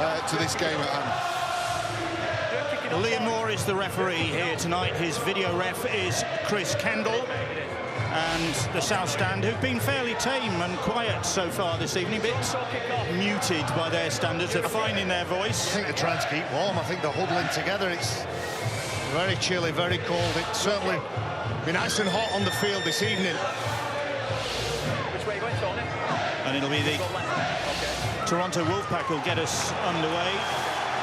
to this game at hand. Liam Moore is the referee here tonight. His video ref is Chris Kendall. And the South Stand, who've been fairly tame and quiet so far this evening, a bit muted by their standards, are finding their voice. I think they're trying to keep warm. I think they're huddling together. It's very chilly, very cold. It's certainly been nice and hot on the field this evening. Which way are you going, Tony? And it'll be the Toronto Wolfpack who'll get us underway.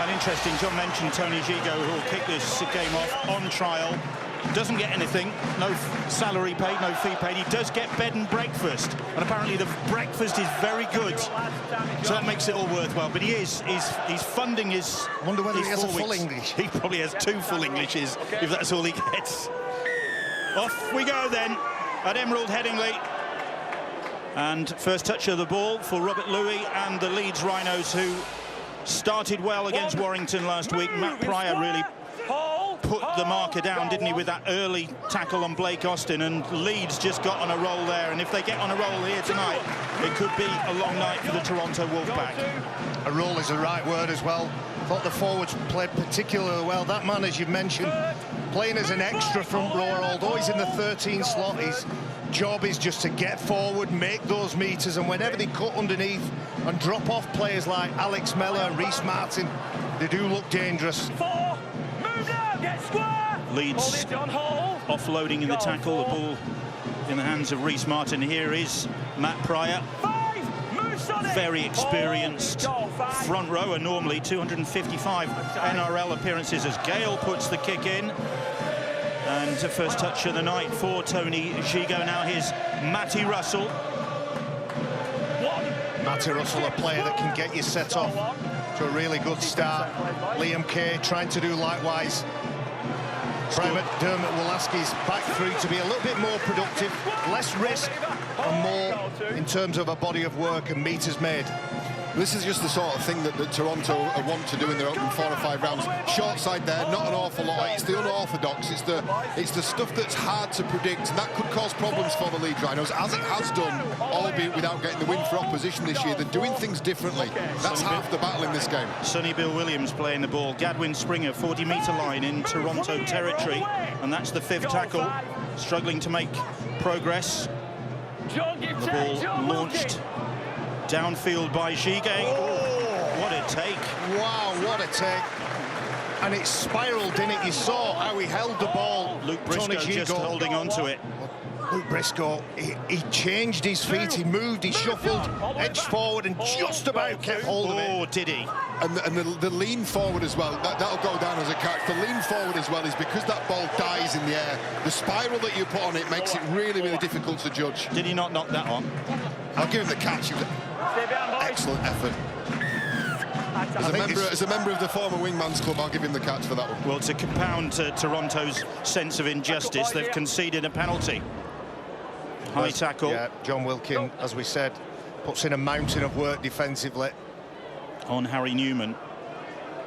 And interesting, John mentioned Tony Gigot, who will kick this game off on trial. Doesn't get anything, no salary paid, no fee paid. He does get bed and breakfast, and apparently the breakfast is very good, so that makes it all worthwhile. But he's funding his. I wonder whether he has a full weeks. English. He probably has 2 full Englishes, if that's all he gets. Off we go then at Emerald Headingley, and first touch of the ball for Robert Louis and the Leeds Rhinos, who started well against Warrington last week. Matt Pryor really put the marker down, didn't he, with that early tackle on Blake Austin, and Leeds just got on a roll there. And if they get on a roll here tonight, it could be a long night for the Toronto Wolfpack. A roll is the right word as well. Thought the forwards played particularly well. That man, as you've mentioned, playing as an extra front rower, although he's in the 13 slot, his job is just to get forward, make those meters, and whenever they cut underneath and drop off players like Alex Mellor and Reece Martin, they do look dangerous. Leeds offloading in the tackle, the ball in the hands of Reece Martin. Here is Matt Pryor, very experienced front rower, normally 255 NRL appearances, as Gale puts the kick in. And the first touch of the night for Tony Gigot. Now here's Matty Russell. Matty Russell, a player that can get you set off to a really good start. Liam Kay trying to do likewise. Dermot Wolaski's back through to be a little bit more productive, less risk and more in terms of a body of work and meters made. This is just the sort of thing that Toronto want to do in their opening 4 or 5 rounds. Short side there, not an awful lot. It's the unorthodox. It's the stuff that's hard to predict, and that could cause problems for the Leeds Rhinos, as it has done, albeit without getting the win for opposition this year. They're doing things differently. That's half the battle in this game. Sonny Bill Williams playing the ball. Gadwin Springer, 40-metre line in Toronto territory, and that's the 5th tackle. Struggling to make progress. The ball launched downfield by Gigot. Oh, what a take. Wow, what a take. And it spiralled, didn't it? You saw how he held the ball. Luke Briscoe just holding on to it. Luke Briscoe, he changed his feet, he moved, he shuffled, edged forward and just about kept hold of it. Oh, did he? And the lean forward as well, that'll go down as a catch. The lean forward as well is because that ball dies in the air. The spiral that you put on it makes it really, really difficult to judge. Did he not knock that on? I'll give him the catch. Excellent effort. As a member of the former Wingman's Club, I'll give him the catch for that one. Well, to compound Toronto's sense of injustice, they've conceded a penalty. High tackle. Yeah, John Wilkin, as we said, puts in a mountain of work defensively. On Harry Newman.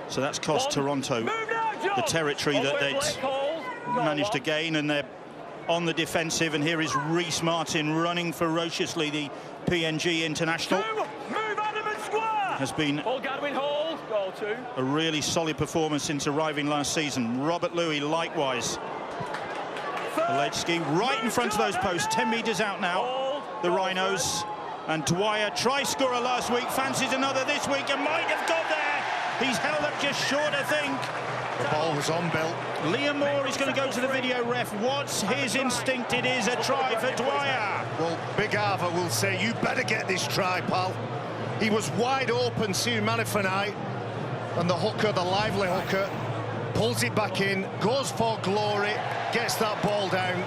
So that's cost Toronto the territory that they'd managed to gain, and they're on the defensive. And here is Reece Martin running ferociously, the PNG international. Has been a really solid performance since arriving last season. Robert Louis likewise. Alechski right in front of those posts, 10 metres out now, the Rhinos. And Dwyer, try-scorer last week, fancies another this week and might have got there. He's held up just short, I think. The ball was on, Bill. Liam Moore is going to go to the video ref. What's his instinct? It is a try for Dwyer. Well, Big Arva will say, you better get this try, pal. He was wide open, Sue Manifanite, and the hooker, the lively hooker, pulls it back in, goes for glory, gets that ball down.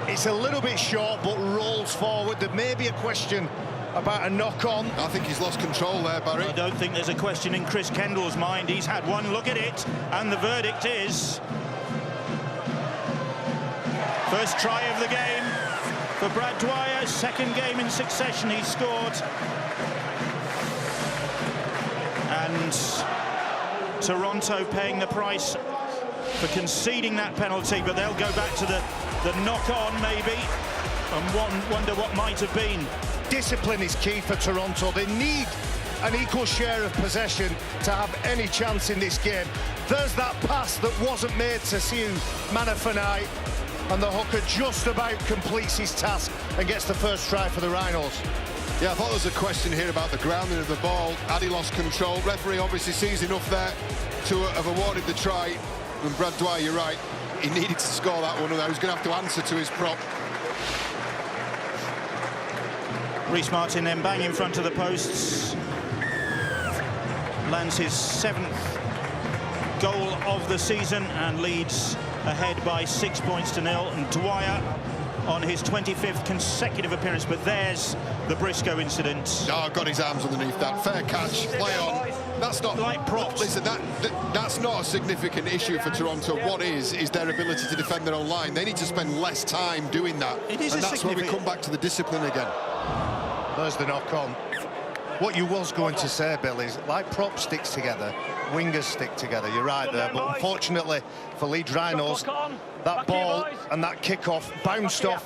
It's a little bit short, but rolls forward. There may be a question about a knock-on. I think he's lost control there, Barry. I don't think there's a question in Chris Kendall's mind. He's had one look at it, and the verdict is first try of the game for Brad Dwyer. Second game in succession he's scored. And Toronto paying the price for conceding that penalty, but they'll go back to the knock-on maybe and wonder what might have been. Discipline is key for Toronto. They need an equal share of possession to have any chance in this game. There's that pass that wasn't made to Siu Manafanai, and the hooker just about completes his task and gets the first try for the Rhinos. Yeah, I thought there was a question here about the grounding of the ball. Had he lost control? Referee obviously sees enough there to have awarded the try. And Brad Dwyer, you're right, he needed to score that one, and he was going to have to answer to his prop. Reece Martin then bang in front of the posts. Lands his 7th goal of the season, and Leeds ahead by 6 points to 0. And Dwyer on his 25th consecutive appearance, but there's the Briscoe incident. Oh, got his arms underneath that. Fair catch, play on. That's not like props. Listen, that's not a significant issue for Toronto. What is their ability to defend their own line. They need to spend less time doing that. It is, and that's where we come back to the discipline again. There's the knock-on. What you was going to say, Bill, is like prop sticks together, wingers stick together. You're right there, but unfortunately for Leeds Rhinos, that ball and that kick-off bounced off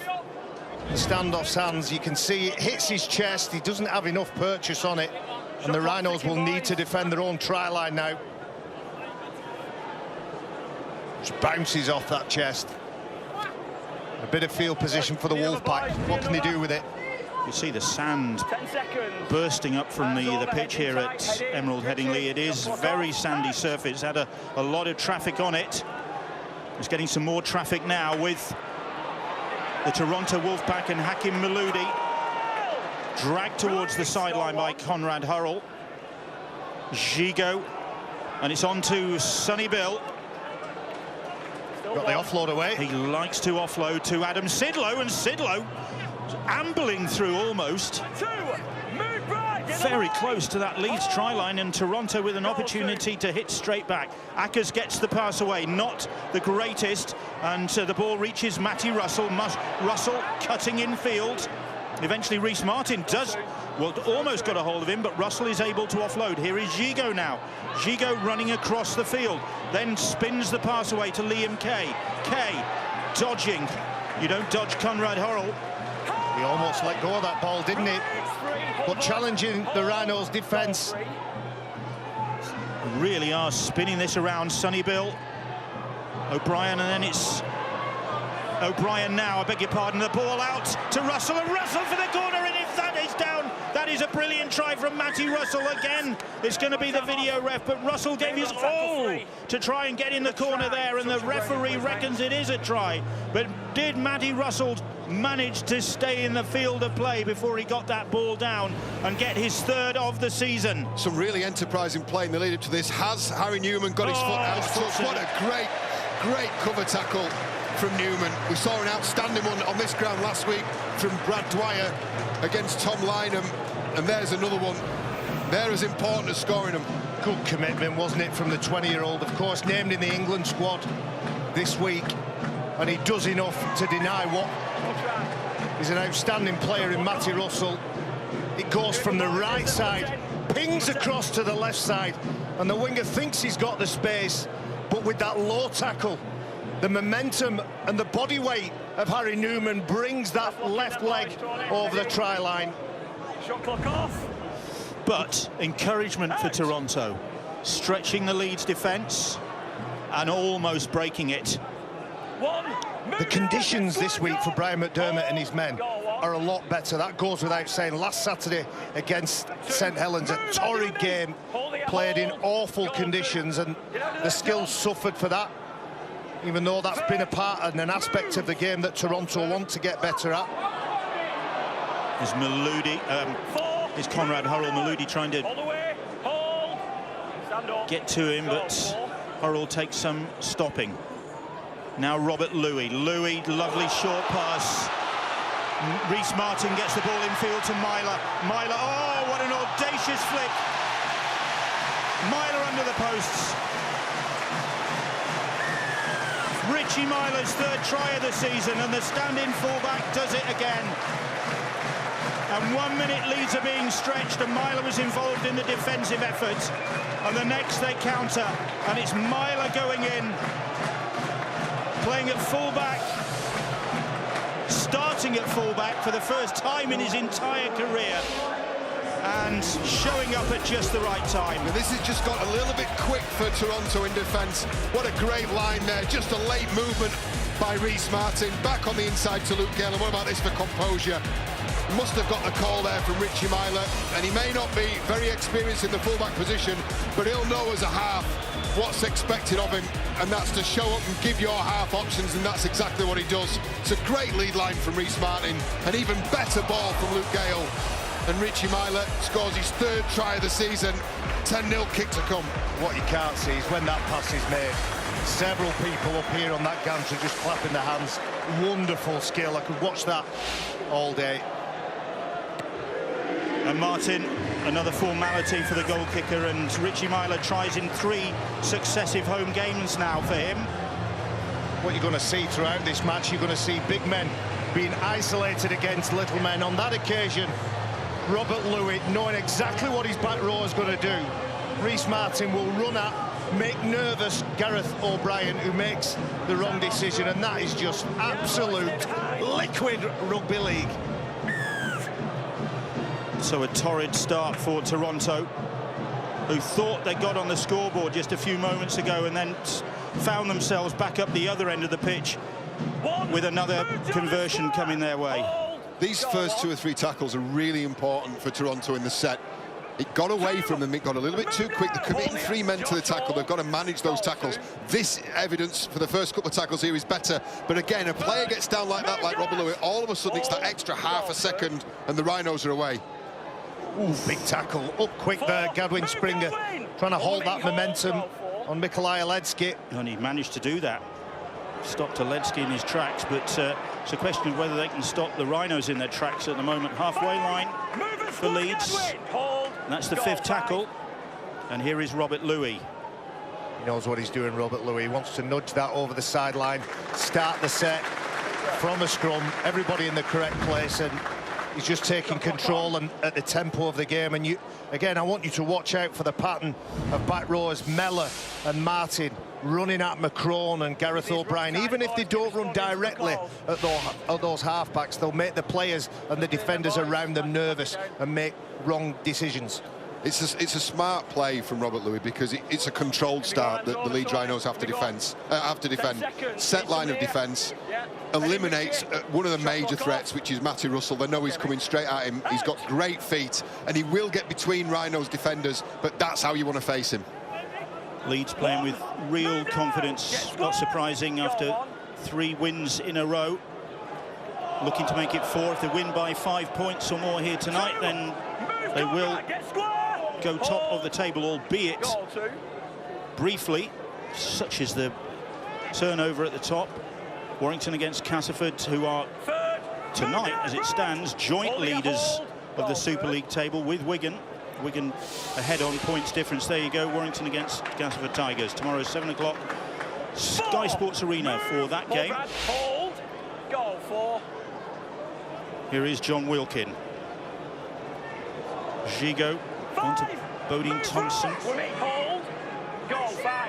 the standoff's hands. You can see it hits his chest. He doesn't have enough purchase on it, and the Rhinos will need to defend their own try line now. Just bounces off that chest. A bit of field position for the Wolfpack. What can they do with it? You see the sand bursting up from the pitch here at Emerald Headingley. It is very sandy surface, had a lot of traffic on it. It's getting some more traffic now with the Toronto Wolfpack and Hakim Maloudi dragged towards the sideline by Conrad Hurrell. Gigot, and it's on to Sonny Bill. Got the offload away. He likes to offload to Adam Sidlow, and Sidlow ambling through almost. Very close to that Leeds try line, and Toronto with an opportunity to hit straight back. Ackers gets the pass away, not the greatest, and the ball reaches Matty Russell. Russell cutting in field. Eventually Reece Martin almost got a hold of him, but Russell is able to offload. Here is Gigot now. Gigot running across the field, then spins the pass away to Liam Kay. Kay dodging. You don't dodge Conrad Hurrell. He almost let go of that ball, didn't he? But challenging the Rhinos' defence. Really are spinning this around. Sonny Bill, O'Brien, and then it's O'Brien now, I beg your pardon. The ball out to Russell, and Russell for the corner, and if that is down, that is a brilliant try from Matty Russell. Again, it's going to be the video ref, but Russell gave his all to try and get in the corner there, and the referee reckons it is a try. But did Matty Russell manage to stay in the field of play before he got that ball down and get his 3rd of the season? Some really enterprising play in the lead up to this. Has Harry Newman got his foot out of touch? What a great cover tackle from Newman. We saw an outstanding one on this ground last week from Brad Dwyer against Tom Lynham, and there's another one. They're as important as scoring them. Good commitment, wasn't it, from the 20-year-old, of course, named in the England squad this week, and he does enough to deny what is an outstanding player in Matty Russell. It goes from the right side, pings across to the left side, and the winger thinks he's got the space, but with that low tackle, the momentum and the body weight of Harry Newman brings that left leg over the try line. Shot clock off. But encouragement for Toronto, stretching the Leeds defence and almost breaking it. The conditions this week for Brian McDermott and his men are a lot better. That goes without saying. Last Saturday against St Helens, a torrid game, played in awful conditions, and the skills suffered for that, even though that's been a part and an aspect of the game that Toronto want to get better at. Is Maloudi, is Conrad Hurrell. Maloudi trying to get to him, but Hurrell takes some stopping. Now Robert Louis. Louis, lovely short pass. Reece Martin gets the ball in field to Myler. Myler, oh, what an audacious flick. Myler under the posts. Richie Myler's 3rd try of the season, and the stand-in fullback does it again. And 1 minute Leeds are being stretched, and Myler was involved in the defensive effort. And the next they counter, and it's Myler going in, playing at fullback, starting at fullback for the first time in his entire career. and showing up at just the right time. And this has just got a little bit quick for Toronto in defence. What a great line there, just a late movement by Rhys Martin, back on the inside to Luke Gale. And what about this for composure? Must have got the call there from Richie Myler, and he may not be very experienced in the fullback position, but he'll know as a half what's expected of him, and that's to show up and give your half options, and that's exactly what he does. It's a great lead line from Rhys Martin, an even better ball from Luke Gale, and Richie Myler scores his 3rd try of the season. 10-0 kick to come. What you can't see is when that pass is made, several people up here on that gantry just clapping their hands. Wonderful skill. I could watch that all day. And Martin, another formality for the goal kicker, and Richie Myler tries in 3 successive home games now for him. What you're going to see throughout this match, you're going to see big men being isolated against little men. On that occasion, Robert Louis, knowing exactly what his back row is going to do, Rhys Martin will run at, make nervous Gareth O'Brien, who makes the wrong decision, and that is just absolute liquid rugby league. So a torrid start for Toronto, who thought they got on the scoreboard just a few moments ago and then found themselves back up the other end of the pitch with another conversion coming their way. These first 2 or 3 tackles are really important for Toronto in the set. It got away from them, it got a little bit too quick. They're committing 3 men to the tackle. They've got to manage those tackles. This evidence for the first couple of tackles here is better. But again, a player gets down like that, like Robert Louis, all of a sudden it's that extra half a second and the Rhinos are away. Ooh, big tackle. Up quick there, Gadwin Springer, trying to hold that momentum on Mikolaj Aledski. And he managed to do that. Stopped Aledski in his tracks, but it's a question of whether they can stop the Rhinos in their tracks at the moment. Halfway line for Leeds. That's the 5th tackle. And here is Robert Louis. He knows what he's doing, Robert Louis. He wants to nudge that over the sideline, start the set from a scrum, everybody in the correct place, and he's just taking control and at the tempo of the game. And you, again, I want you to watch out for the pattern of back rowers, Mellor and Martin, running at McCrone and Gareth O'Brien. Even if they don't run directly at those halfbacks, they'll make the players and the defenders around them nervous and make wrong decisions. It's a smart play from Robert Louis because it's a controlled start that the Leeds Rhinos have to defend. Set line of defence, eliminates one of the major threats, which is Matty Russell. They know he's coming straight at him. He's got great feet, and he will get between Rhinos defenders, but that's how you want to face him. Leeds playing with real confidence. Not surprising after 3 wins in a row. Looking to make it 4. If they win by 5 points or more here tonight, then they will go top of the table, albeit briefly, such as the turnover at the top. Warrington against Castleford, who are tonight, as it stands, joint leaders of the Super League table with Wigan. Wigan ahead on points difference. There you go, Warrington against Castleford Tigers. Tomorrow, 7 o'clock, Sky Sports Arena for that game. Here is John Wilkin. Gigot onto Bodine Thompson.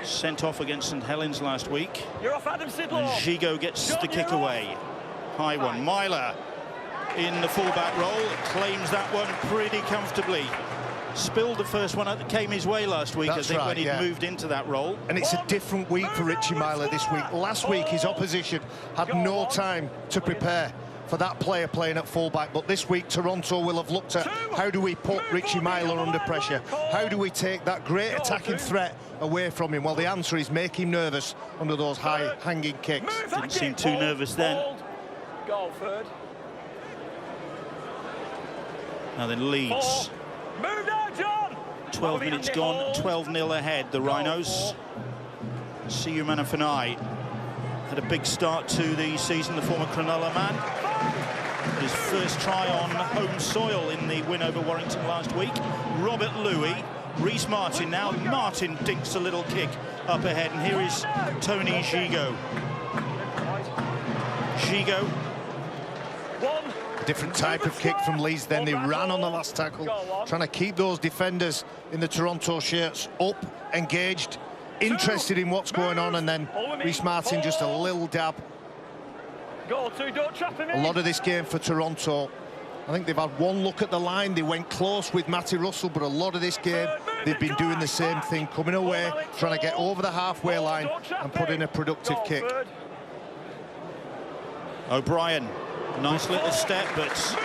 Sent off against St Helens last week. And Gigot gets the kick away. High one. Myler in the fullback role, claims that one pretty comfortably. Spilled the first one that came his way last week, I think, when he'd moved into that role. And it's a different week for Richie Myler this week. Last week, his opposition had no time to prepare for that player playing at fullback, but this week Toronto will have looked at how do we put Richie Myler under pressure, how do we take that great attacking threat away from him. Well, the answer is make him nervous under those high hanging kicks. Didn't seem too nervous then. Now then, Leeds, 12 minutes gone, 12-0 ahead, the Rhinos. Siu Manafanai had a big start to the season, the former Cronulla man. His first try on home soil in the win over Warrington last week. Robert Louis, Rhys Martin now. Martin dinks a little kick up ahead, and here is Tony Gigot. Gigot. Different type of kick from Leeds then. They ran on the last tackle, trying to keep those defenders in the Toronto shirts up, engaged, interested in what's going on, and then Rhys Martin just a little dab. A lot of this game for Toronto I think they've had one look at the line. They went close with Matty Russell, but a lot of this game, they've been doing the same thing, coming away, trying to get over the halfway line and put in a productive kick. O'Brien, nice little step, but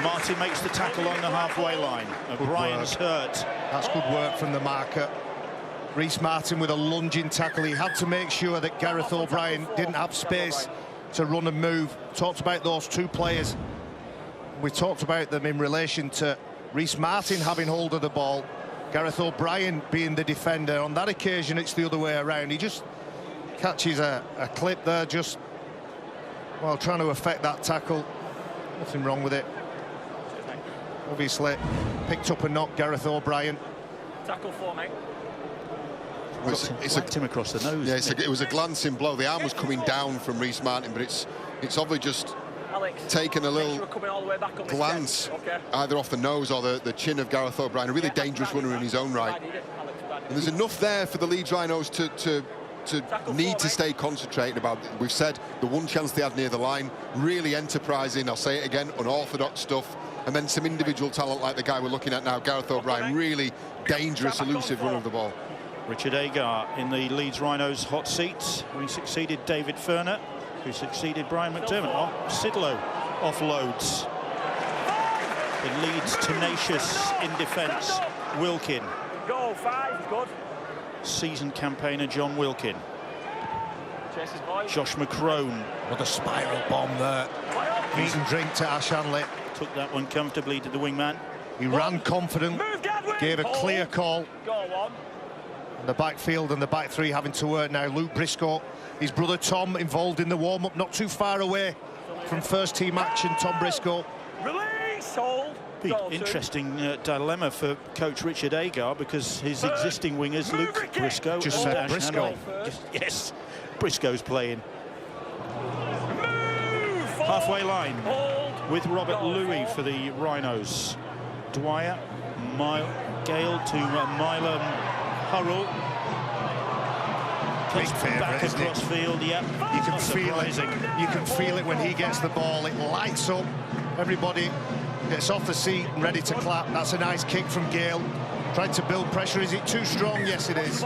Marty makes the tackle on the halfway line. O'Brien's hurt. That's good work from the marker. Reece Martin with a lunging tackle. He had to make sure that Gareth O'Brien didn't have space to run and move. Talked about those two players. We talked about them in relation to Reece Martin having hold of the ball, Gareth O'Brien being the defender. On that occasion, it's the other way around. He just catches a clip there, just while trying to affect that tackle. Nothing wrong with it. Obviously, picked up a knock, Gareth O'Brien. Tackle for me. It's him across the nose. Yeah, it was a glancing blow. The arm was coming down from Reece Martin, but it's obviously just taken a little glance either off the nose or the chin of Gareth O'Brien. A really dangerous runner in his own right. And there's enough there for the Leeds Rhinos to need to stay concentrated about. We've said the one chance they had near the line, really enterprising, I'll say it again, unorthodox stuff, and then some individual talent like the guy we're looking at now, Gareth O'Brien, really dangerous, elusive runner of the ball. Richard Agar in the Leeds Rhinos hot seat. We succeeded David Ferner, who succeeded Brian McDermott. Sidlow offloads. The Leeds tenacious in defence. Wilkin. Go, 5, good. Seasoned campaigner John Wilkin. Josh McCrone. What a spiral bomb there. Meat and drink to Ash Hanley. Took that one comfortably to the wingman. He ran confident, gave a clear call. Go on. The backfield and the back three having to work now. Luke Briscoe, his brother Tom, involved in the warm-up, not too far away from first team action. Tom Briscoe. Release, hold. Interesting dilemma for coach Richard Agar, because his existing wingers, Luke Briscoe, just said Briscoe. Yes, Briscoe's playing. Halfway line with Robert Louis for the Rhinos. Dwyer, Gale to Milan Hurrell. Big favourite, isn't across it? Field, yeah. You can feel it. You can feel it when he gets the ball. It lights up. Everybody gets off the seat and ready to clap. That's a nice kick from Gale. Tried to build pressure. Is it too strong? Yes, it is.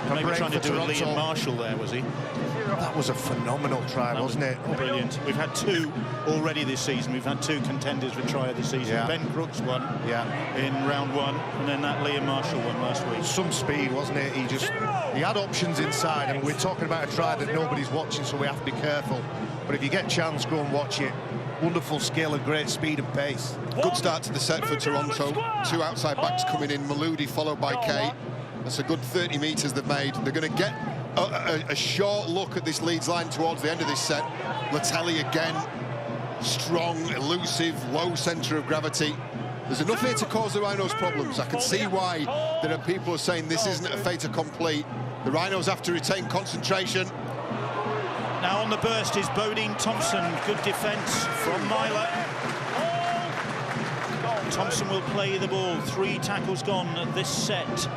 Maybe trying to do a Liam Marshall there, was he? That was a phenomenal try, wasn't it? Brilliant. We've had two already this season. We've had two contenders for try of the season. Yeah. Ben Crooks won in round 1, and then that Liam Marshall one last week. Some speed, wasn't it? He had options inside, and we're talking about a try that nobody's watching, so we have to be careful. But if you get a chance, go and watch it. Wonderful skill and great speed and pace. Good start to the set for Toronto. Two outside backs coming in, Maludi followed by Kay. That's a good 30 metres they've made. They're going to get a short look at this Leeds line towards the end of this set. Latelli again, strong, elusive, low centre of gravity. There's enough here to cause the Rhinos problems. I can see why there are people who are saying this isn't a fait accompli. The Rhinos have to retain concentration. Now on the burst is Bodine Thompson. Good defence from Myler. Thompson will play the ball. 3 tackles gone this set.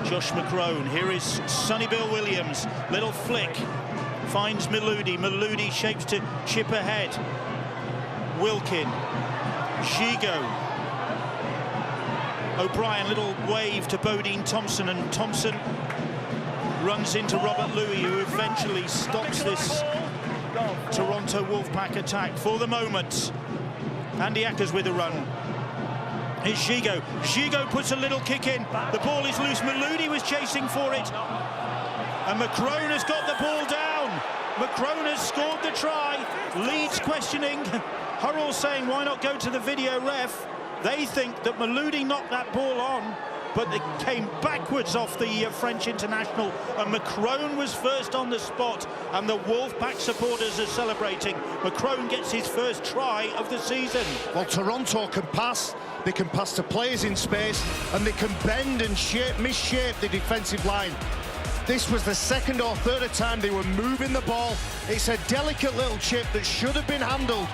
Josh McCrone. Here is Sonny Bill Williams. Little flick. Finds Maludi. Maludi shapes to chip ahead. Wilkin. Gigo. O'Brien, little wave to Bodine Thompson, and Thompson runs into Robert Louis, who eventually stops this Toronto Wolfpack attack for the moment. Andy Ackers with a run. Here's Gigo. Gigo puts a little kick in. The ball is loose. Maludi was chasing for it. And McCrone has got the ball down. McCrone has scored the try. Leeds questioning. Hurrell saying, why not go to the video ref? They think that Maludi knocked that ball on, but it came backwards off the French international, and McCrone was first on the spot, and the Wolfpack supporters are celebrating. McCrone gets his first try of the season. Well, Toronto can pass. They can pass to players in space, and they can bend and misshape the defensive line. This was the second or third time they were moving the ball. It's a delicate little chip that should have been handled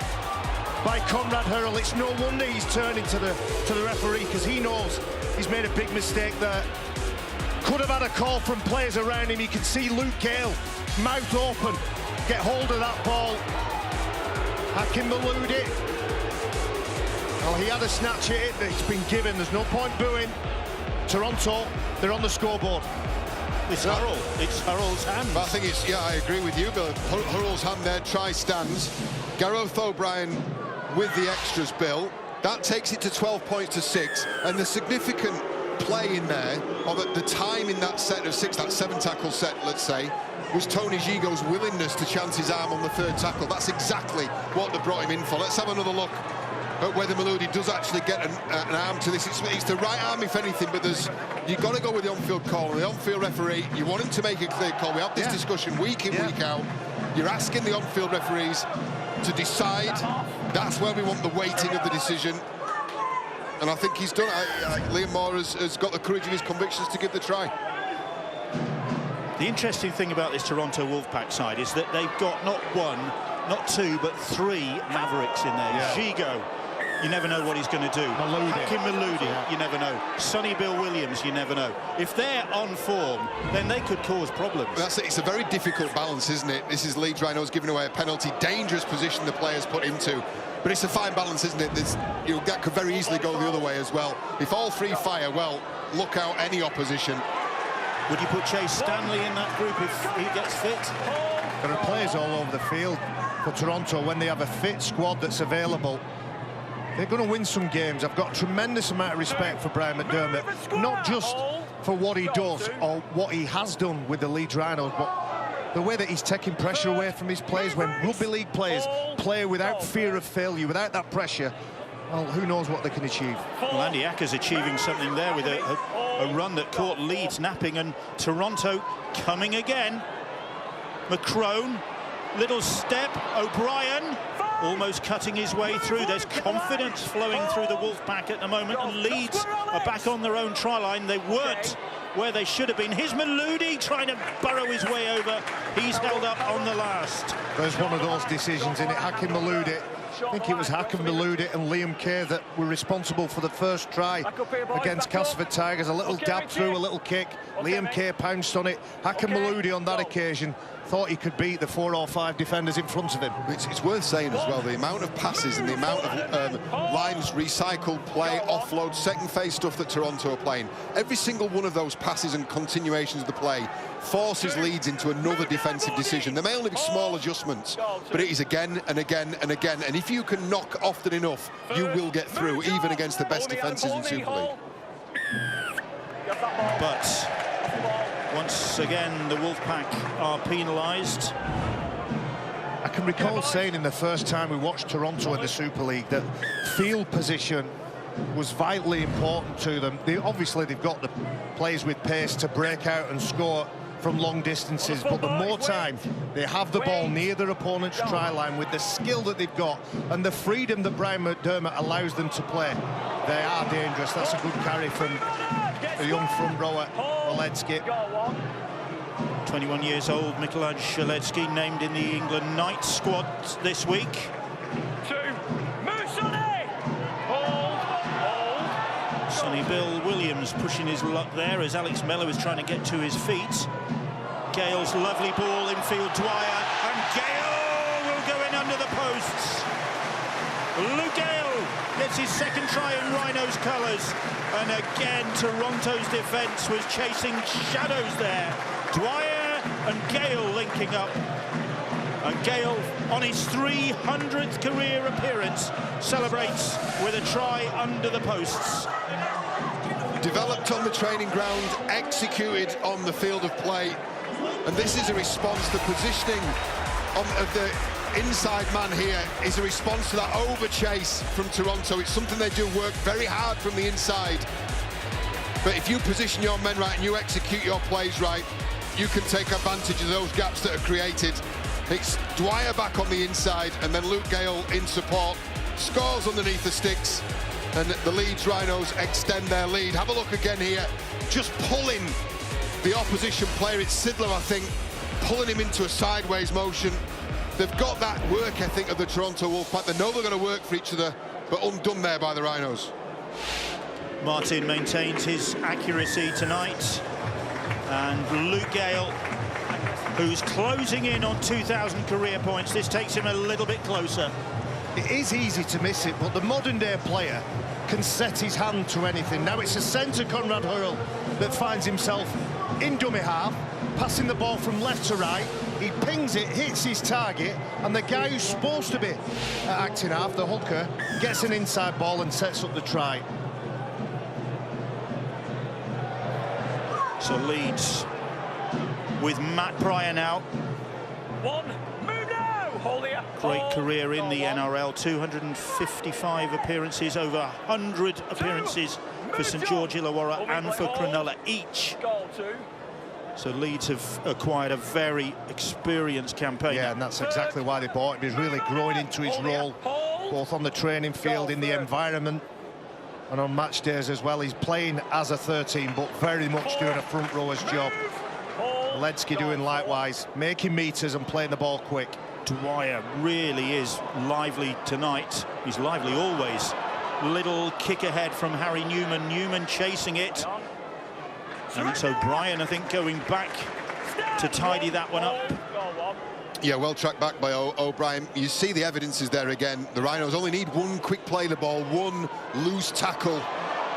by Conrad Hurrell. It's no wonder he's turning to the referee, because he knows he's made a big mistake there. Could have had a call from players around him. You can see Luke Gale, mouth open, get hold of that ball. Hakim Maludi Well, he had a snatch at it that's been given. There's no point booing. Toronto, they're on the scoreboard. It's Hurrell. It's Hurrell's hand. But I think it's, yeah, I agree with you, Bill. Hurrell's hand there, try stands. Gareth O'Brien with the extras, Bill. That takes it to 12 points to 6. And the significant play in there, or the time in that set of 6, that 7-tackle set, let's say, was Tony Gigo's willingness to chance his arm on the 3rd tackle. That's exactly what they brought him in for. Let's have another look at whether Maludi does actually get an arm to this. It's the right arm, if anything, but you've got to go with the on-field call. And the on-field referee, you want him to make a clear call. We have this discussion week in, week out. You're asking the on-field referees to decide. That's where we want the weighting of the decision. And I think he's done it. Liam Moore has got the courage of his convictions to give the try. The interesting thing about this Toronto Wolfpack side is that they've got not 1, not 2, but 3 Mavericks in there. Gigo, you never know what he's going to do. Hakim Maludi, you never know. Sonny Bill Williams, you never know. If they're on form, then they could cause problems. That's it. It's a very difficult balance, isn't it? This is Leeds Rhinos giving away a penalty. Dangerous position the players put into. But it's a fine balance, isn't it? That could very easily go the other way as well. If all 3 fire, well, look out any opposition. Would you put Chase Stanley in that group if he gets fit? There are players all over the field for Toronto. When they have a fit squad that's available, they're going to win some games. I've got a tremendous amount of respect for Brian McDermott, not just for what he does or what he has done with the Leeds Rhinos, but the way that he's taking pressure away from his players. When rugby league players play without fear of failure, without that pressure, well, who knows what they can achieve. Well, Andy Acker's achieving something there with a run that caught Leeds napping, and Toronto coming again. McCrone, little step, O'Brien almost cutting his way through. There's confidence flowing through the Wolfpack at the moment, and Leeds are back on their own try line. They weren't where they should have been. Here's Maludi trying to burrow his way over. He's held up on the last. There's one of those decisions in it. Hakim Maludi. I think it was Hakim Maludi and Liam Kay that were responsible for the first try against Castleford Tigers. A little dab through, a little kick. Liam Kay pounced on it. Hakim Maludi on that occasion thought he could beat the 4 or 5 defenders in front of him. It's worth saying as well, the amount of passes and the amount of lines, recycled play, offload, second phase stuff that Toronto are playing. Every single one of those passes and continuations of the play forces Leeds into another defensive decision. There may only be small adjustments, but it is again and again and again. And if you can knock often enough, you will get through, even against the best defences in Super League. But once again, the Wolfpack are penalised. I can recall saying in the first time we watched Toronto in the Super League that field position was vitally important to them. Obviously, they've got the players with pace to break out and score from long distances, but the more time they have the ball near their opponent's try line, with the skill that they've got and the freedom that Brian McDermott allows them to play, they are dangerous. That's a good carry from the young front rower, Oledzki. 21 years old, Mikolaj Oledzki, named in the England night squad this week. Sonny Bill Williams pushing his luck there as Alex Mello is trying to get to his feet. Gale's lovely ball infield, Dwyer, and Gale will go in under the posts. Luke Gale gets his second try in Rhinos colours, and again Toronto's defence was chasing shadows there. Dwyer and Gale linking up, and Gale on his 300th career appearance celebrates with a try under the posts. Developed on the training ground, executed on the field of play, and this is a response. The positioning of the inside man here is a response to that over chase from Toronto. It's something they do work very hard from the inside, but if you position your men right and you execute your plays right, you can take advantage of those gaps that are created. It's Dwyer back on the inside, and then Luke Gale in support, scores underneath the sticks, and the Leeds Rhinos extend their lead. Have a look again here, just pulling the opposition player. It's Sidler, I think, pulling him into a sideways motion. They've got that work ethic of the Toronto Wolfpack. They know they're going to work for each other, but undone there by the Rhinos. Martin maintains his accuracy tonight, and Luke Gale, who's closing in on 2,000 career points. This takes him a little bit closer. It is easy to miss it, but the modern-day player can set his hand to anything. Now it's a centre, Conrad Hurrell, that finds himself in dummy half, passing the ball from left to right. He pings it, hits his target, and the guy who's supposed to be at acting half, the hooker, gets an inside ball and sets up the try. So Leeds with Matt Pryor now. One, move now! Hold here. Great Hold. career in the Go on. NRL, 255 appearances, over 100 appearances for St George Illawarra and for Cronulla each. Goal two. So Leeds have acquired a very experienced campaign. Yeah, and that's exactly why they bought him. He's really growing into his role, both on the training field, in the environment, and on match days as well. He's playing as a 13, but very much doing a front rower's job. Ledsky doing likewise, making meters and playing the ball quick. Dwyer really is lively tonight. He's lively always. Little kick ahead from Harry Newman. Newman chasing it. And so Brian, I think, going back to tidy that one up. Yeah, well tracked back by O'Brien. You see the evidence is there again. The Rhinos only need one quick play the ball, one loose tackle.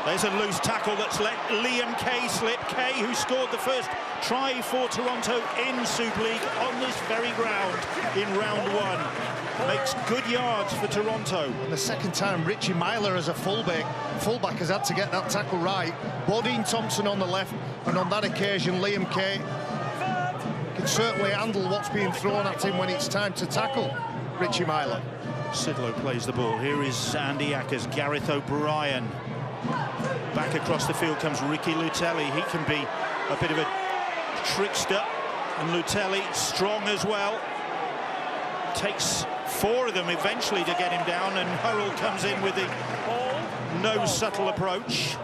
There's a loose tackle that's let Liam Kay slip. Kay, who scored the first try for Toronto in Super League on this very ground in round one. Makes good yards for Toronto. And the second time, Richie Myler as a fullback has had to get that tackle right. Bodine Thompson on the left, and on that occasion, Liam Kay can certainly handle what's being thrown at him when it's time to tackle Richie Myler. Sidlow plays the ball. Here is Andy Ackers, Gareth O'Brien. Back across the field comes Ricky Lutelli. He can be a bit of a trickster, and Lutelli strong as well. Takes four of them eventually to get him down, and Hurrell comes in with the no subtle approach.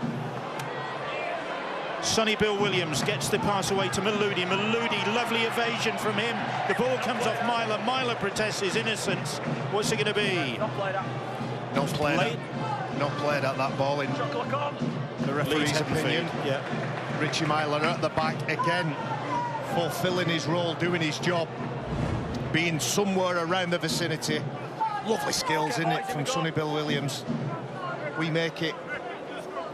Sonny Bill Williams gets the pass away to Maludi. Maludi, lovely evasion from him. The ball comes off Myler. Myler protests his innocence. What's it going to be? Not play that. Not played at that ball in the referee's opinion. Yeah. Richie Myler at the back again, fulfilling his role, doing his job, being somewhere around the vicinity. Lovely skills, isn't it, from Sonny Bill Williams? We make it.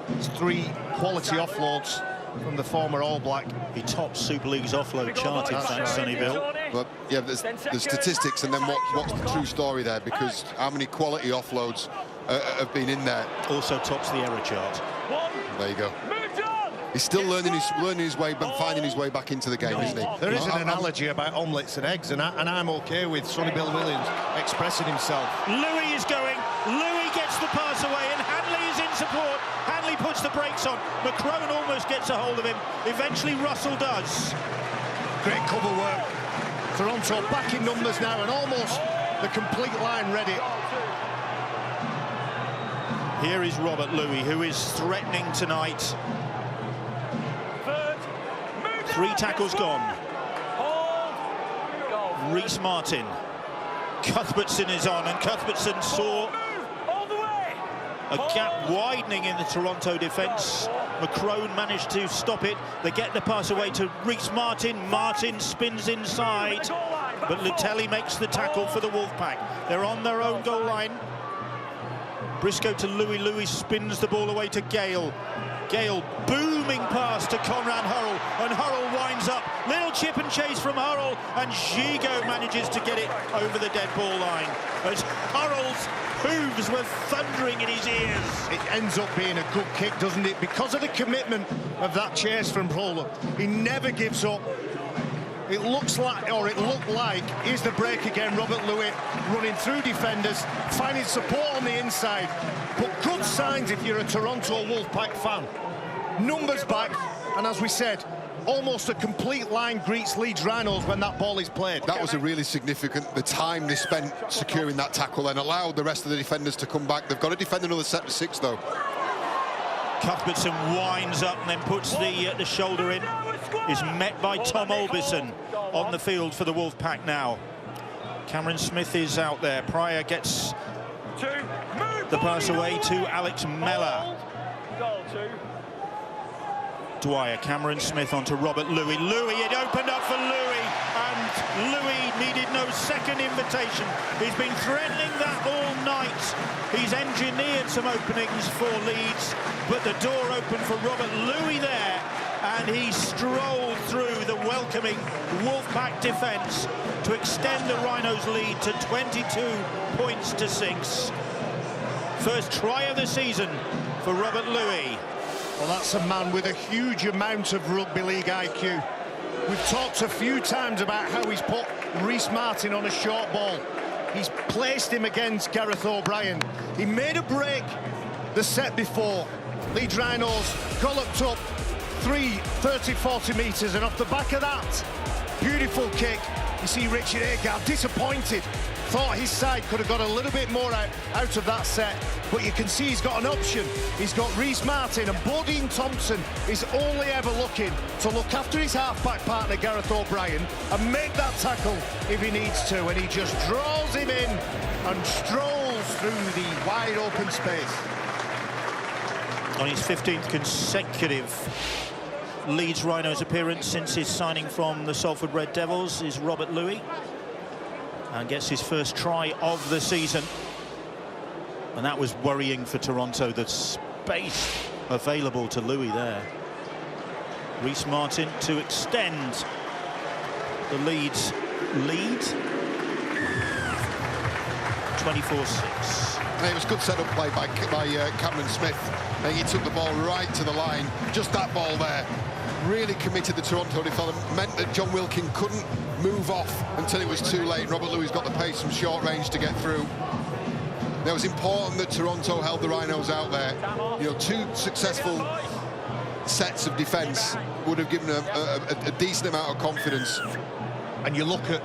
It's 3 quality offloads from the former All Black. He tops Super League's offload chart, in fact, Sonny Bill. But yeah, there's statistics, and then what's the true story there? Because how many quality offloads have been in there? Also tops the error chart. There you go. He's still learning his way, but finding his way back into the game, isn't he? There is an analogy about omelettes and eggs, and I'm okay with Sonny Bill Williams expressing himself. Louis is going. Louis gets the pass away, and Hanley is in support. Hanley puts the brakes on. McCrone almost gets a hold of him. Eventually, Russell does. Great cover work. Toronto back in numbers now, and almost the complete line ready. Here is Robert Louis, who is threatening tonight. 3 tackles gone. Reece Martin. Cuthbertson is on, and Cuthbertson saw a gap widening in the Toronto defence. McCrone managed to stop it. They get the pass away to Reece Martin. Martin spins inside, but Lutelli makes the tackle for the Wolfpack. They're on their own goal line. Briscoe to Louis. Louis spins the ball away to Gale. Gale booming pass to Conrad Hurrell, and Hurrell winds up. Little chip and chase from Hurrell, and Gigot manages to get it over the dead ball line as Hurrell's hooves were thundering in his ears. It ends up being a good kick, doesn't it? Because of the commitment of that chase from Hurrell. He never gives up. It looks like, or it looked like, here's the break again, Robert Louis running through defenders, finding support on the inside. But good signs if you're a Toronto Wolfpack fan. Numbers back, and as we said, almost a complete line greets Leeds Rhinos when that ball is played. That was a really significant, the time they spent securing that tackle and allowed the rest of the defenders to come back. They've got to defend another set of 6, though. Cuthbertson winds up and then puts the shoulder in. Is met by Tom Olbison on the field for the Wolfpack now. Cameron Smith is out there. Pryor gets the pass away to Alex Mellor. Dwyer, Cameron Smith onto Robert Louis. Louis, it opened up for Louis, and Louis needed no second invitation. He's been threatening that all night. He's engineered some openings for Leeds, but the door opened for Robert Louis there, and he strolled through the welcoming Wolfpack defence to extend the Rhinos' lead to 22 points to 6. First try of the season for Robert Louis. Well, that's a man with a huge amount of rugby league IQ. We've talked a few times about how he's put Rhys Martin on a short ball. He's placed him against Gareth O'Brien. He made a break the set before. Leeds Rhinos galloped up 30-40 metres, and off the back of that beautiful kick, you see Richard Agar disappointed. Thought his side could have got a little bit more out of that set, but you can see he's got an option. He's got Rhys Martin, and Bodine Thompson is only ever looking to look after his half-back partner Gareth O'Brien and make that tackle if he needs to, and he just draws him in and strolls through the wide open space. On his 15th consecutive Leeds Rhinos appearance since his signing from the Salford Red Devils is Robert Louis, and gets his first try of the season. And that was worrying for Toronto, the space available to Louis there. Rhys Martin to extend the Leeds lead. 24-6. And it was good set-up play by Cameron Smith. He took the ball right to the line. Just that ball there really committed the Toronto defender, meant that John Wilkin couldn't move off until it was too late. Robert Louis got the pace from short range to get through. It was important that Toronto held the Rhinos out there. You know, 2 successful sets of defence would have given a decent amount of confidence. And you look at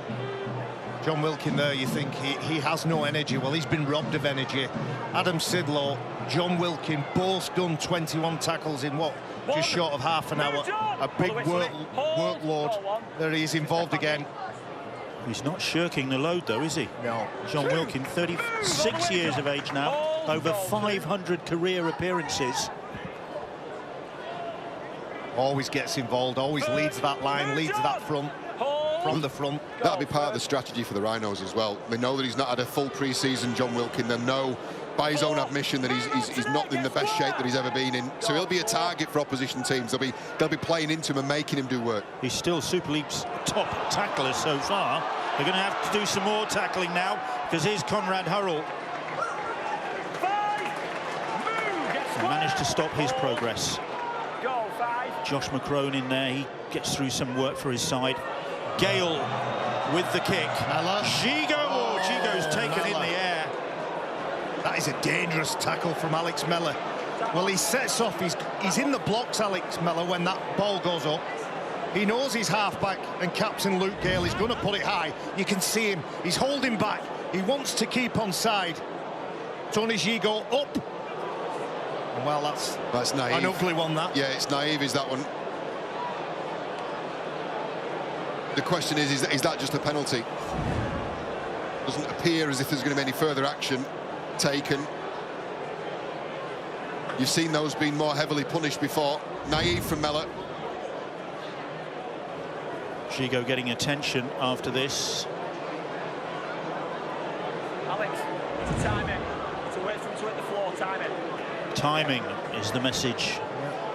John Wilkin there, you think he has no energy. Well, he's been robbed of energy. Adam Sidlow, John Wilkin, both done 21 tackles in what? Just short of half an hour. A big workload. There he is, involved again. He's not shirking the load, though, is he? No. John Wilkin, 36 years of age now, over 500 career appearances. Always gets involved, always leads that line, leads that front, from the front. That'll be part of the strategy for the Rhinos as well. They know that he's not had a full pre-season, John Wilkin. They know by his own admission that he's not in the best shape that he's ever been in. So he'll be a target for opposition teams. They'll be playing into him and making him do work. He's still Super League's top tackler so far. They're going to have to do some more tackling now, because here's Conrad Hurrell. He managed to stop his progress. Josh McCrone in there, he gets through some work for his side. Gale with the kick. Gigo, Gigo's taken in the air. That is a dangerous tackle from Alex Mellor. Well, he sets off, he's in the blocks, Alex Mellor, when that ball goes up. He knows his halfback and captain Luke Gale is going to put it high. You can see him, he's holding back. He wants to keep on side. Tony Gigo up. Well, that's naive. An ugly one, that. Yeah, it's naive, is that one. The question is that just a penalty? Doesn't appear as if there's going to be any further action taken. You've seen those being more heavily punished before. Naive from Mellor. Gigo getting attention after this. Alex, it's a timing. It's away from to hit the floor, timing. Timing is the message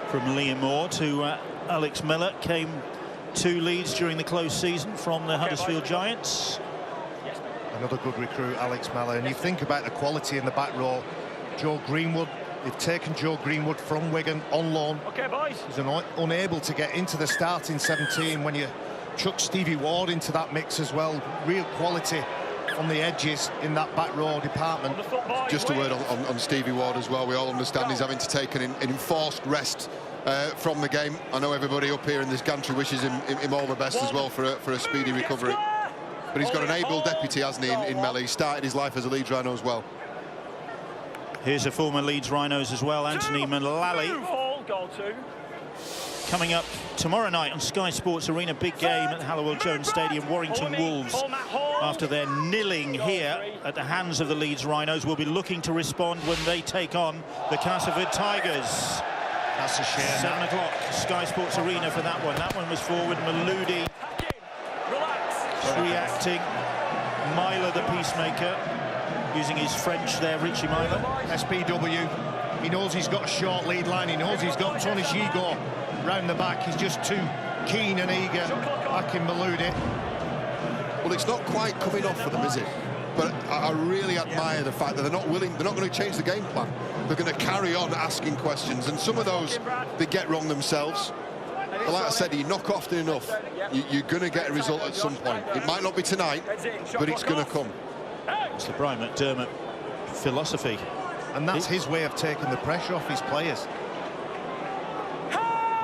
from Liam Moore to Alex Mellor. Came 2 Leeds during the close season from the Huddersfield Giants. Another good recruit, Alex Mellor. And you think about the quality in the back row. Joe Greenwood, they've taken Joe Greenwood from Wigan on loan. Okay, boys. He's unable to get into the starting 17 when you chuck Stevie Ward into that mix as well. Real quality on the edges in that back row department. Just a word on Stevie Ward as well. We all understand he's having to take an enforced rest from the game. I know everybody up here in this gantry wishes him all the best as well for a speedy recovery. But he's got an able deputy, hasn't he, in Mellor. He started his life as a Leeds Rhino as well. Here's a former Leeds Rhinos as well, Anthony Mullally. Coming up tomorrow night on Sky Sports Arena, big game at Halliwell Jones Stadium. Warrington Wolves, after their nilling here at the hands of the Leeds Rhinos, will be looking to respond when they take on the Castleford Tigers. That's a shame. 7 o'clock, Sky Sports Arena for that one. That one was forward. Maludi reacting. Myler, the peacemaker, using his French there, Richie Myler. SPW, he knows he's got a short lead line. He knows he's got Tony Gigot round the back. He's just too keen and eager. Back in Maludi. Well, it's not quite coming off for them, is it? But I really admire the fact that they're not willing, they're not going to change the game plan. They're going to carry on asking questions, and some of those they get wrong themselves. But like I said, you knock often enough, you're going to get a result at some point. It might not be tonight, but it's going to come. It's the Brian McDermott philosophy. And that's his way of taking the pressure off his players.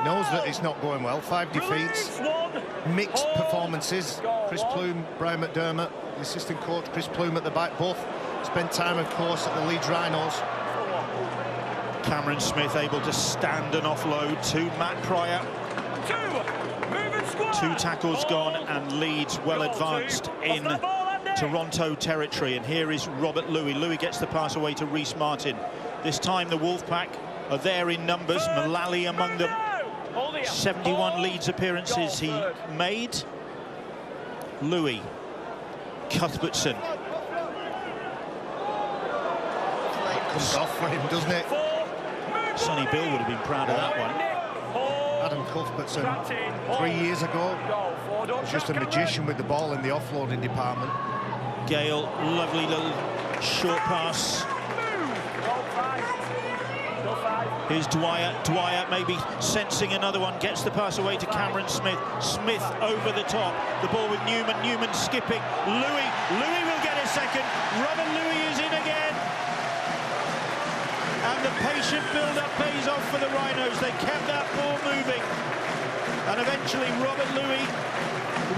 Knows that it's not going well. 5 defeats, mixed performances. Chris Plume, Brian McDermott, the assistant coach, Chris Plume at the back, both spent time, of course, at the Leeds Rhinos. Cameron Smith able to stand and offload to Matt Pryor. 2 tackles gone, and Leeds well advanced in Toronto territory. And here is Robert Louis. Louis gets the pass away to Reece Martin. This time the Wolfpack are there in numbers, Mullally among them. 71 Leeds appearances he made. Louis, Cuthbertson. Comes off for him, doesn't it? Sonny Bill would have been proud of that one. Adam Cuthbertson, 3 years ago, was just a magician with the ball in the offloading department. Gale, lovely little short pass. Here's Dwyer. Dwyer maybe sensing another one, gets the pass away to Cameron Smith. Smith over the top. The ball with Newman. Newman skipping. Louis. Louis will get a second. Robert Louis is in again. And the patient build-up pays off for the Rhinos. They kept that ball moving. And eventually Robert Louis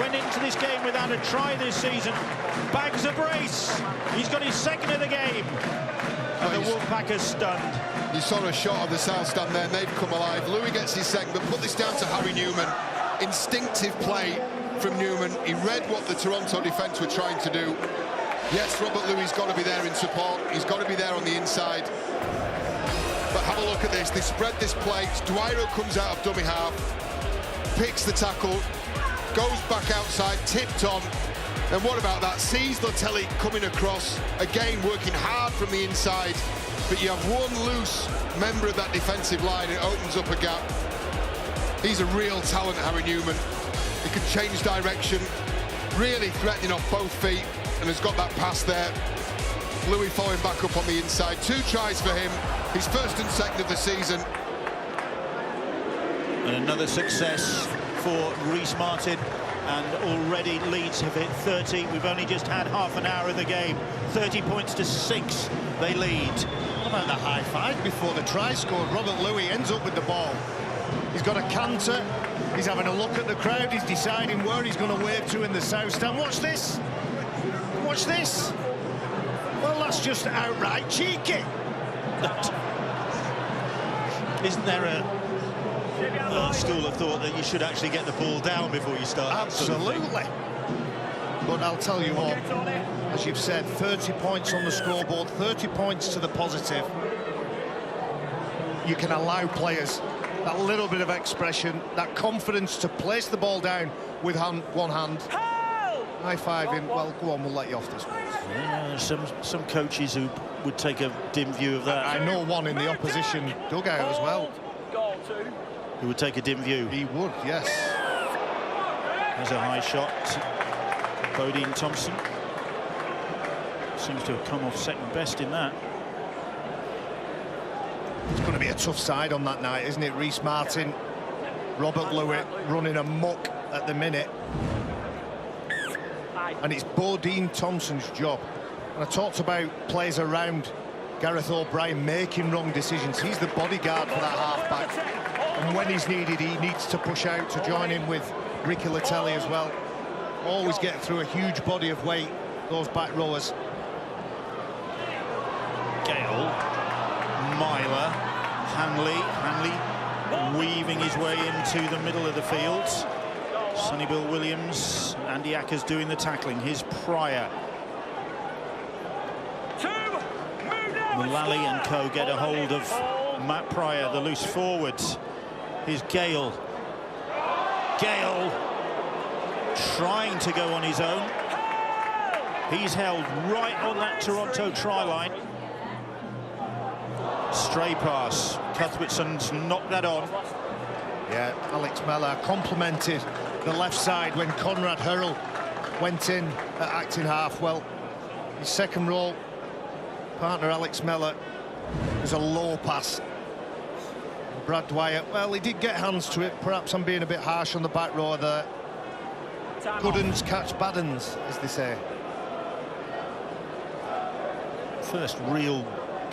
went into this game without a try this season. Bags a brace. He's got his second of the game. And the Wolfpack are stunned. You saw a shot of the South Stand there, and they've come alive. Louis gets his second, but put this down to Harry Newman. Instinctive play from Newman. He read what the Toronto defence were trying to do. Yes, Robert Louis has got to be there in support. He's got to be there on the inside. But have a look at this. They spread this play. Dwyer comes out of dummy half, picks the tackle, goes back outside, tipped on. And what about that? Sees Latelli coming across, again working hard from the inside. But you have one loose member of that defensive line, it opens up a gap. He's a real talent, Harry Newman. He can change direction, really threatening off both feet, and has got that pass there. Louis following back up on the inside. 2 tries for him, his first and second of the season. And another success for Reece Martin. And already Leeds have hit 30. We've only just had half an hour of the game. 30 points to 6, they lead. What about the high five before the try scored? Robert Louis ends up with the ball. He's got a canter. He's having a look at the crowd. He's deciding where he's going to wave to in the South Stand. Watch this. Watch this. Well, that's just outright cheeky. Isn't there a school of thought that you should actually get the ball down before you start? Absolutely. But I'll tell you what, as you've said, 30 points on the scoreboard, 30 points to the positive. You can allow players that little bit of expression, that confidence to place the ball down with one hand. High-fiving, well, go on, we'll let you off this one. Yeah, some coaches who would take a dim view of that. I know one in the opposition dugout as well. Who would take a dim view? He would, yes. There's a high shot. Bodine Thompson seems to have come off second best in that. It's going to be a tough side on that night, isn't it? Reece Martin, Robert Louis running amok at the minute. And it's Bodine Thompson's job. And I talked about players around Gareth O'Brien making wrong decisions. He's the bodyguard for that half-back. And when he's needed, he needs to push out to join in with Ricky Latelli as well. Always get through a huge body of weight, those back rowers. Gale, Myler, Hanley weaving his way into the middle of the field. Sonny Bill Williams, Andy Ackers doing the tackling. Here's Pryor. Mullally and co get a hold of Matt Pryor, the loose forwards. Here's Gale. Gale trying to go on his own. He's held right on that Toronto try line. Stray pass. Cuthbertson's knocked that on. Yeah, Alex Mellor complimented the left side when Conrad Hurrell went in at acting half. Well, his second row partner Alex Mellor was a low pass. Brad Dwyer, well, he did get hands to it. Perhaps I'm being a bit harsh on the back row there. Good uns catch bad uns, as they say. First real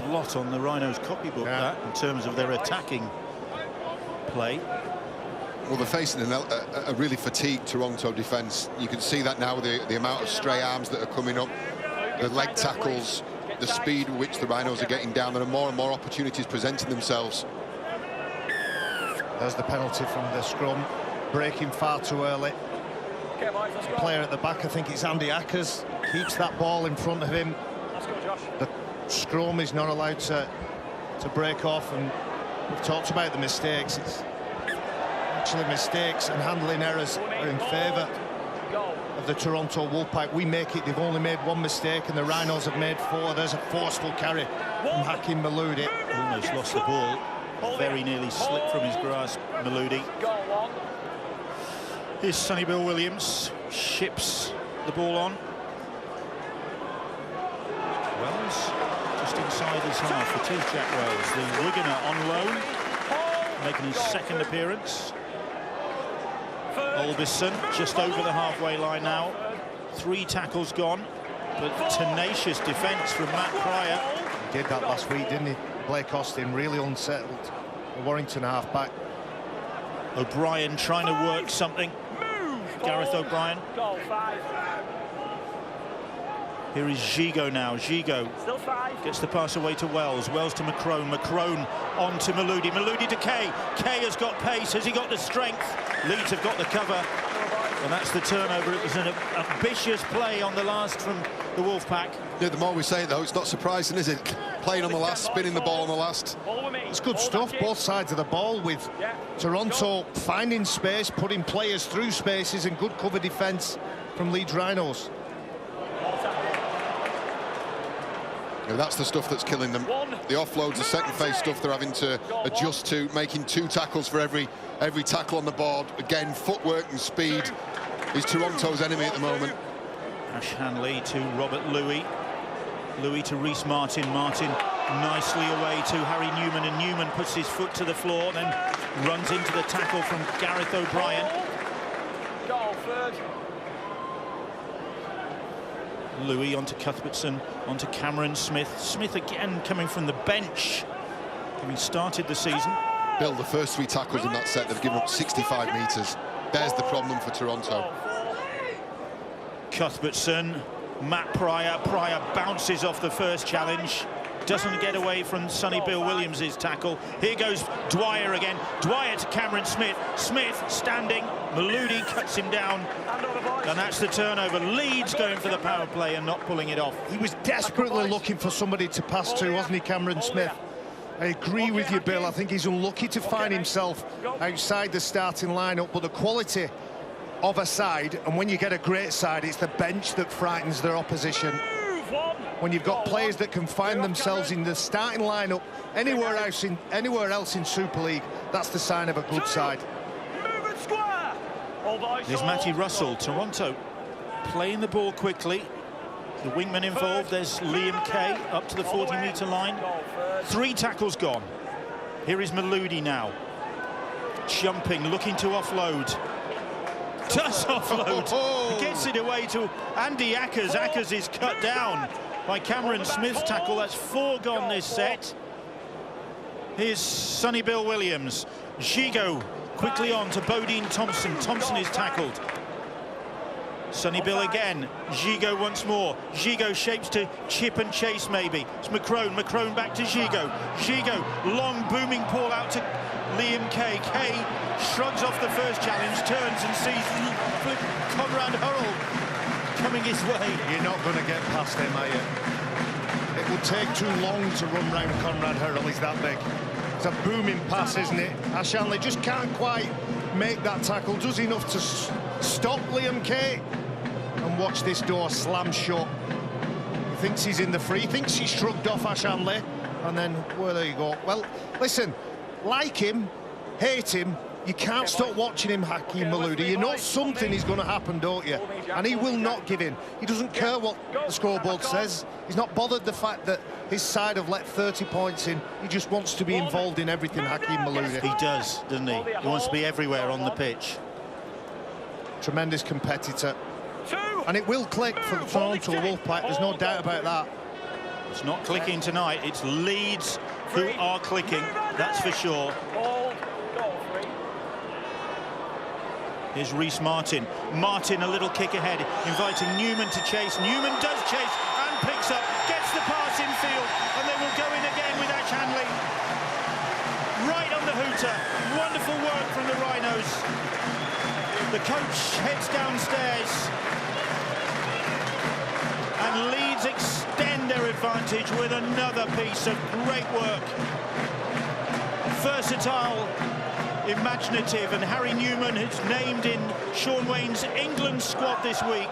blot on the Rhinos copybook, that, in terms of their attacking play. Well, they're facing a really fatigued Toronto defence. You can see that now with the amount of stray arms that are coming up, the leg tackles, the speed with which the Rhinos are getting down. There are more and more opportunities presenting themselves. There's the penalty from the scrum, breaking far too early. The player at the back, I think it's Andy Ackers, keeps that ball in front of him. The scrum is not allowed to break off, and we've talked about the mistakes. It's actually mistakes and handling errors are in favour of the Toronto Wolfpack. We make it, they've only made one mistake, and the Rhinos have made four. There's a forceful carry from Hakim Maloudi. Almost lost the ball. Very nearly slipped from his grasp, Maloudi. Here's Sonny Bill Williams, ships the ball on. Wells, just inside his half. It is Jack Wells, the Wiganer on loan, making his second appearance. Olbison just over the halfway line now. 3 tackles gone, but tenacious defence from Matt Pryor. He did that last week, didn't he? Blake Austin really unsettled the Warrington half-back. O'Brien trying to work something. Gareth O'Brien. Here is Gigot now. Gigot gets the pass away to Wells. Wells to McCrone. McCrone on to Maloudi. Maloudi to Kay. Kay has got pace. Has he got the strength? Leeds have got the cover. And that's the turnover. It was an ambitious play on the last from the Wolfpack. Yeah, the more we say it, though, it's not surprising, is it? Playing on the last, spinning the ball on the last. It's good stuff, both sides of the ball, with Toronto finding space, putting players through spaces, and good cover defence from Leeds Rhinos. Yeah, that's the stuff that's killing them. The offloads, the second phase stuff they're having to adjust to, making 2 tackles for every tackle on the board. Again, footwork and speed is Toronto's enemy at the moment. Ash Hanley to Robert Louis. Louis to Reece Martin. Martin nicely away to Harry Newman, and Newman puts his foot to the floor, then runs into the tackle from Gareth O'Brien. Louis onto Cuthbertson, onto Cameron Smith. Smith again coming from the bench, having started the season. Bill, the first 3 tackles in that set, they've given up 65 metres. There's the problem for Toronto. Cuthbertson, Matt Pryor. Pryor bounces off the first challenge. Doesn't get away from Sonny Bill Williams' tackle. Here goes Dwyer again. Dwyer to Cameron Smith. Smith standing. Maloudi cuts him down. And that's the turnover. Leeds going for the power play and not pulling it off. He was desperately looking for somebody to pass to, wasn't he, Cameron Smith? I agree with you, Bill. I think he's unlucky to find himself outside the starting lineup, but the quality of a side, and when you get a great side, it's the bench that frightens their opposition. When you've got players that can find themselves in the starting lineup anywhere else in Super League, that's the sign of a good side. There's Matty Russell. Toronto playing the ball quickly. The wingman involved. There's Liam Kay up to the 40-metre line. 3 tackles gone. Here is Maloudi now. Jumping, looking to offload. Does offload. Gets it away to Andy Ackers. Ackers is cut down by Cameron Smith's tackle. That's 4 gone this set. Here's Sonny Bill Williams. Gigot quickly on to Bodine Thompson. Thompson is tackled. Sonny Bill again. Gigot once more. Gigot shapes to chip and chase maybe. It's McCrone. McCrone back to Gigot. Gigot, long booming ball out to Liam Kay. Kay shrugs off the first challenge, turns and sees Conrad Hurrell coming his way. You're not going to get past him, are you? It will take too long to run round Conrad Hurrell. He's that big. It's a booming pass, isn't it? Ash Hanley just can't quite make that tackle. Does enough to stop Liam Kay. And watch this door slam shut. He thinks he's in the free. He thinks he's shrugged off Ash Hanley. And then, well, there you go. Well, listen, like him, hate him, you can't stop watching him, Hakeem Malouda. You know something is going to happen, don't you? And he will not give in. He doesn't care what the scoreboard says. He's not bothered the fact that his side have let 30 points in. He just wants to be involved in everything, Hakeem Malouda. He does, doesn't he? He wants to be everywhere on the pitch. Tremendous competitor. And it will click for the Toronto Wolfpack, there's no doubt about that. It's not clicking tonight, it's Leeds who are clicking, that's for sure. Here's Reece Martin. Martin a little kick ahead, inviting Newman to chase. Newman does chase and picks up, gets the pass in field, and they will go in again with Ash Hanley. Right on the hooter. Wonderful work from the Rhinos. The coach heads downstairs. And Leeds extend their advantage with another piece of great work. Versatile, imaginative, and Harry Newman is named in Sean Wayne's England squad this week,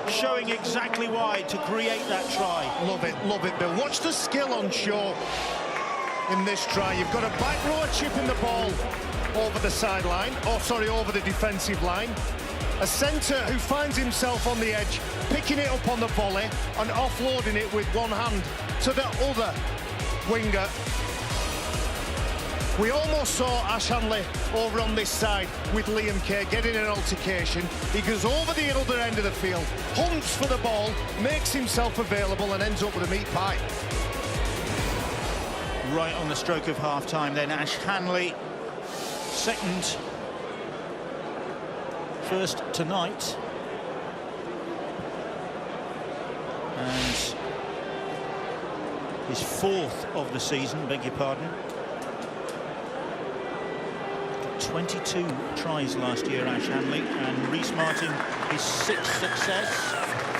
showing exactly why to create that try. Love it, Bill. Watch the skill on show in this try. You've got a back rower chipping the ball over the sideline, over the defensive line. A centre who finds himself on the edge, picking it up on the volley and offloading it with one hand to the other winger. We almost saw Ash Hanley over on this side with Liam Kay getting an altercation. He goes over the other end of the field, hunts for the ball, makes himself available and ends up with a meat pie. Right on the stroke of half-time then, Ash Hanley, second. First tonight, and his fourth of the season, beg your pardon. Got 22 tries last year, Ash Hanley, and Reece Martin, his sixth success,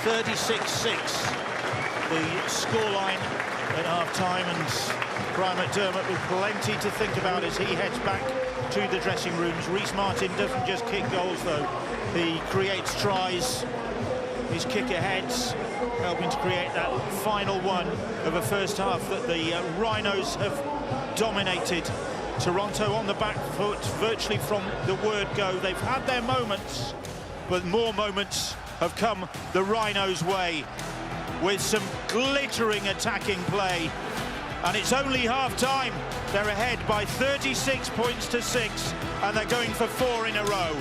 36-6. The scoreline at half-time, and Brian McDermott with plenty to think about as he heads back to the dressing rooms. Reece Martin doesn't just kick goals though, he creates tries, his kick-aheads helping to create that final one of a first half that the Rhinos have dominated. Toronto on the back foot virtually from the word go. They've had their moments, but more moments have come the Rhinos' way with some glittering attacking play. And it's only half-time. They're ahead by 36 points to 6, and they're going for 4 in a row.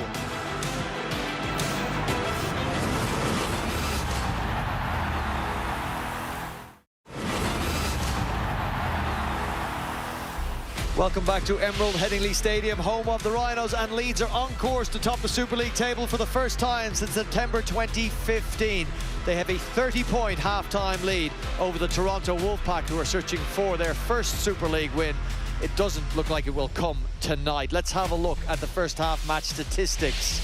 Welcome back to Emerald Headingley Stadium, home of the Rhinos, and Leeds are on course to top the Super League table for the first time since September 2015. They have a 30-point half-time lead over the Toronto Wolfpack, who are searching for their first Super League win. It doesn't look like it will come tonight. Let's have a look at the first half match statistics.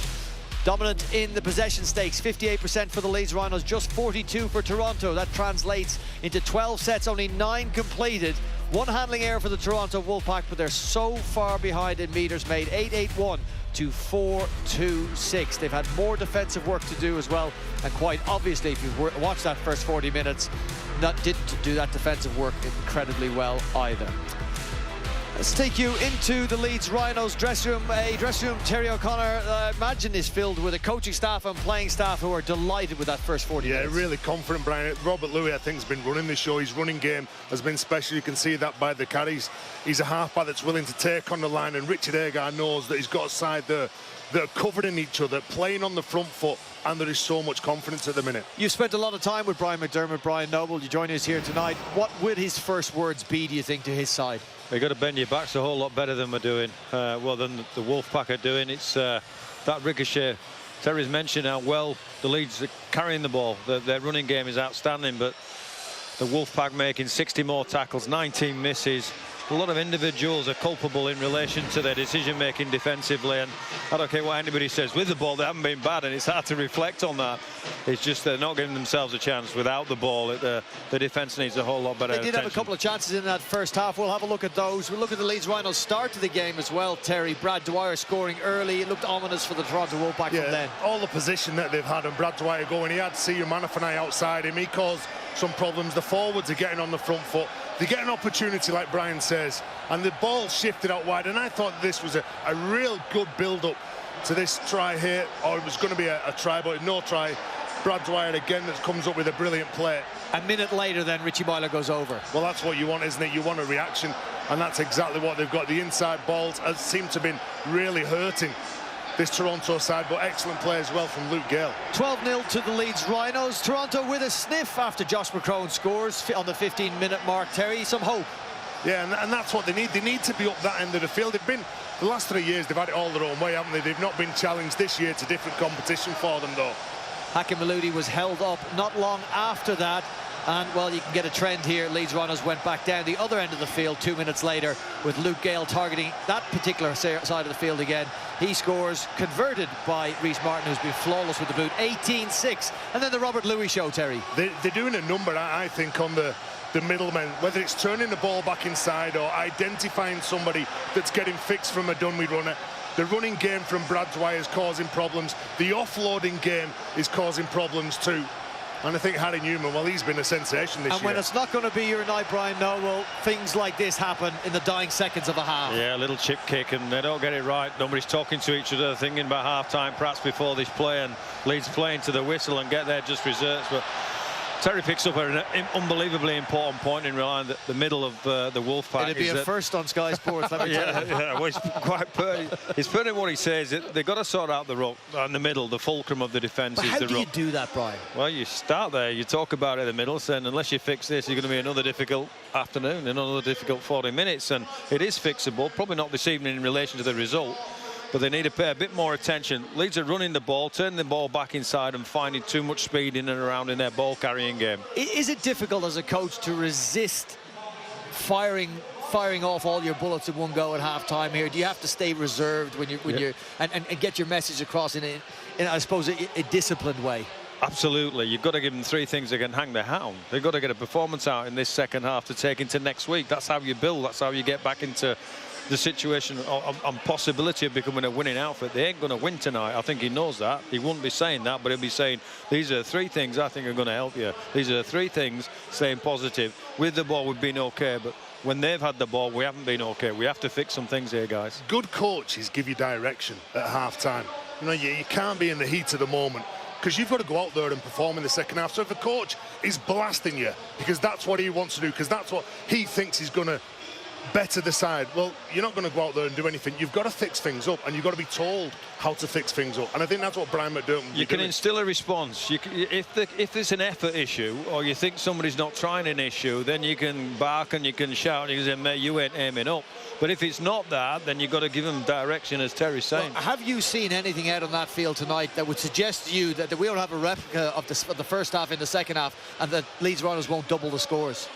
Dominant in the possession stakes, 58% for the Leeds Rhinos, just 42 for Toronto. That translates into 12 sets, only 9 completed. 1 handling error for the Toronto Wolfpack, but they're so far behind in meters made, 8-8-1 to 4-2-6. They've had more defensive work to do as well, and quite obviously, if you've watched that first 40 minutes, didn't do that defensive work incredibly well either. Let's take you into the Leeds Rhinos dressing room. A dressing room, Terry O'Connor, I imagine, is filled with a coaching staff and playing staff who are delighted with that first 40 minutes. Yeah, really confident, Brian. Robert Louis, I think, has been running the show. His running game has been special. You can see that by the carries. He's a halfback that's willing to take on the line, and Richard Agar knows that he's got a side there that are covering each other, playing on the front foot, and there is so much confidence at the minute. You've spent a lot of time with Brian McDermott. Brian Noble, you join us here tonight. What would his first words be, do you think, to his side? You've got to bend your backs a whole lot better than we're doing, well, than the Wolfpack are doing. It's that ricochet. Terry's mentioned how well the Leeds are carrying the ball. Their running game is outstanding, but the Wolfpack making 60 more tackles, 19 misses, a lot of individuals are culpable in relation to their decision making defensively, and I don't care what anybody says, with the ball they haven't been bad, and it's hard to reflect on that. It's just they're not giving themselves a chance without the ball. The defence needs a whole lot better attention. They did have a couple of chances in that first half. We'll have a look at those. We'll look at the Leeds Rhinos start to the game as well, Terry. Brad Dwyer scoring early. It looked ominous for the Toronto Wolfpack from then. All the position that they've had, and Brad Dwyer going, he had Siu Manafanai outside him. He caused some problems. The forwards are getting on the front foot. They get an opportunity, like Brian says, and the ball shifted out wide, and I thought this was a real good build-up to this try here, or it was going to be a try, but no try. Brad Dwyer again that comes up with a brilliant play. A minute later then Richie Myler goes over. Well, that's what you want, isn't it? You want a reaction, and that's exactly what they've got. The inside balls seem to have been really hurting this Toronto side, but excellent play as well from Luke Gale. 12-0 to the Leeds Rhinos. Toronto with a sniff after Josh McCrone scores on the 15-minute mark. Terry, some hope. Yeah, and that's what they need. They need to be up that end of the field. They've been, the last 3 years, they've had it all their own way, haven't they? They've not been challenged. This year. It's a different competition for them, though. Hakim Maludi was held up not long after that. And, well, you can get a trend here. Leeds Rhinos went back down the other end of the field 2 minutes later with Luke Gale targeting that particular side of the field again. He scores, converted by Reece Martin, who's been flawless with the boot. 18-6. And then the Robert Louis show, Terry. They're doing a number, I think, on the middlemen, whether it's turning the ball back inside or identifying somebody that's getting fixed from a Dunwich runner. The running game from Brad Dwyer is causing problems. The offloading game is causing problems too. And I think Harry Newman, well, he's been a sensation this year. And when it's not going to be your night, Brian Noble, things like this happen in the dying seconds of a half. Yeah, a little chip kick, and they don't get it right. Nobody's talking to each other, thinking about half-time perhaps before this play, and Leeds playing to the whistle and get there just reserves. But Terry picks up an unbelievably important point in relying that the middle of the Wolfpack. It'd be a first on Sky Sports, let me tell you. Yeah, well, he's quite he's putting what he says. They've got to sort out the ruck in the middle. The fulcrum of the defence is the ruck. How do you do that, Brian? Well, you start there. You talk about it in the middle, saying unless you fix this, you're going to be another difficult afternoon, another difficult 40 minutes, and it is fixable. Probably not this evening in relation to the result, but they need to pay a bit more attention. Leeds are running the ball, turning the ball back inside and finding too much speed in and around in their ball carrying game. Is it difficult as a coach to resist firing off all your bullets in one go at half-time here? Do you have to stay reserved when you're and get your message across in I suppose a disciplined way? Absolutely. You've got to give them three things they can hang their hat on. They've got to get a performance out in this second half to take into next week. That's how you build. That's how you get back into the situation on possibility of becoming a winning outfit. They ain't going to win tonight. I think he knows that. He wouldn't be saying that, but he'll be saying, these are the three things I think are going to help you. These are the three things, staying positive. With the ball, we've been okay, but when they've had the ball, we haven't been okay. We have to fix some things here, guys. Good coaches give you direction at half-time. You know, you can't be in the heat of the moment, because you've got to go out there and perform in the second half. So if a coach is blasting you because that's what he wants to do, because that's what he thinks he's going to better the side, well, you're not going to go out there and do anything. You've got to fix things up, and you've got to be told how to fix things up. And I think that's what Brian McDermott will be doing. You can instill a response. If there's an effort issue, or you think somebody's not trying an issue, then you can bark and you can shout and you can say, mate, you ain't aiming up. But if it's not that, then you've got to give them direction, as Terry's saying. Well, have you seen anything out on that field tonight that would suggest to you that we don't have a replica of the first half in the second half, and that Leeds Rhinos won't double the scores?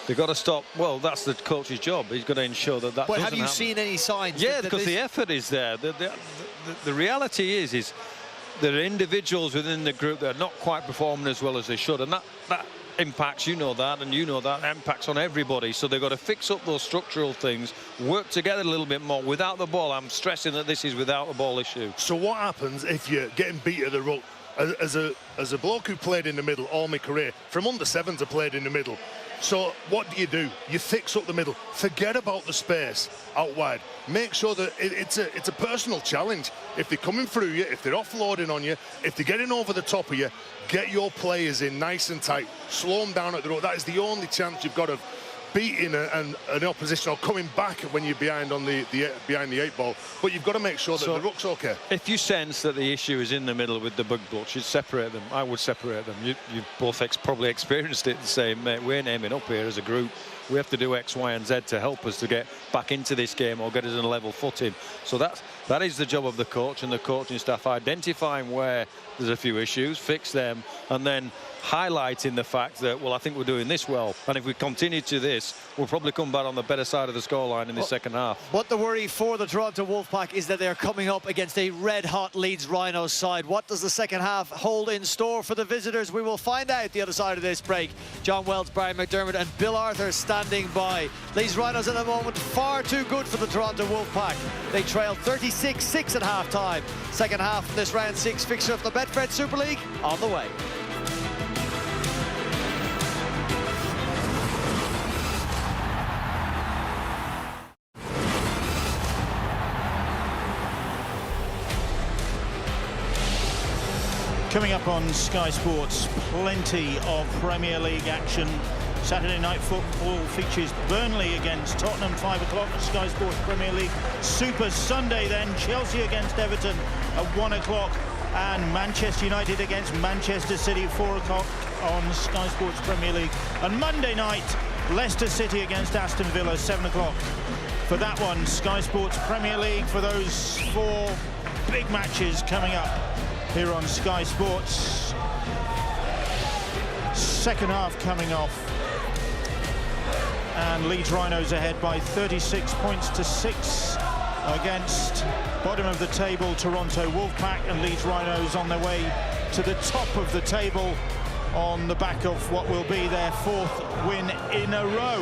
They've got to stop. Well, that's the coach's job. He's got to ensure that doesn't happen. But have you seen any signs? Yeah, because the effort is there. The reality is there are individuals within the group that are not quite performing as well as they should, and that impacts, you know that, and you know that impacts on everybody. So they've got to fix up those structural things, work together a little bit more. Without the ball, I'm stressing that this is without the ball issue. So what happens if you're getting beat at the ruck? As a bloke who played in the middle all my career, from under sevens I played in the middle. So what do? You fix up the middle. Forget about the space out wide. Make sure that it's a personal challenge. If they're coming through you, if they're offloading on you, if they're getting over the top of you, get your players in nice and tight. Slow them down at the road. That is the only chance you've got of beating an opposition or coming back when you're behind on behind the eight ball. But you've got to make sure that the ruck's okay. If you sense that the issue is in the middle with the bug blocks, you'd separate them. I would separate them. You've both probably experienced it, saying, mate, we're aiming up here as a group. We have to do X, Y, and Z to help us to get back into this game or get us in a level footing. So that is the job of the coach and the coaching staff, identifying where there's a few issues, fix them, and then highlighting the fact that, well, I think we're doing this well, and if we continue to this, we'll probably come back on the better side of the scoreline in the second half. What the worry for the Toronto Wolfpack is that they're coming up against a red-hot Leeds Rhinos side. What does the second half hold in store for the visitors? We will find out the other side of this break. John Wells, Brian McDermott and Bill Arthur standing by. Leeds Rhinos at the moment far too good for the Toronto Wolfpack. They trail 36-6 at half-time. Second half of this round 6 fixture of the Betfred Super League on the way. Coming up on Sky Sports, plenty of Premier League action. Saturday night football features Burnley against Tottenham, 5 o'clock at Sky Sports Premier League. Super Sunday then, Chelsea against Everton at 1 o'clock. And Manchester United against Manchester City, 4 o'clock on Sky Sports Premier League. And Monday night, Leicester City against Aston Villa, 7 o'clock. For that one, Sky Sports Premier League, for those 4 big matches coming up here on Sky Sports. Second half coming off, and Leeds Rhinos ahead by 36 points to 6 against bottom of the table Toronto Wolfpack, and Leeds Rhinos on their way to the top of the table on the back of what will be their 4th win in a row.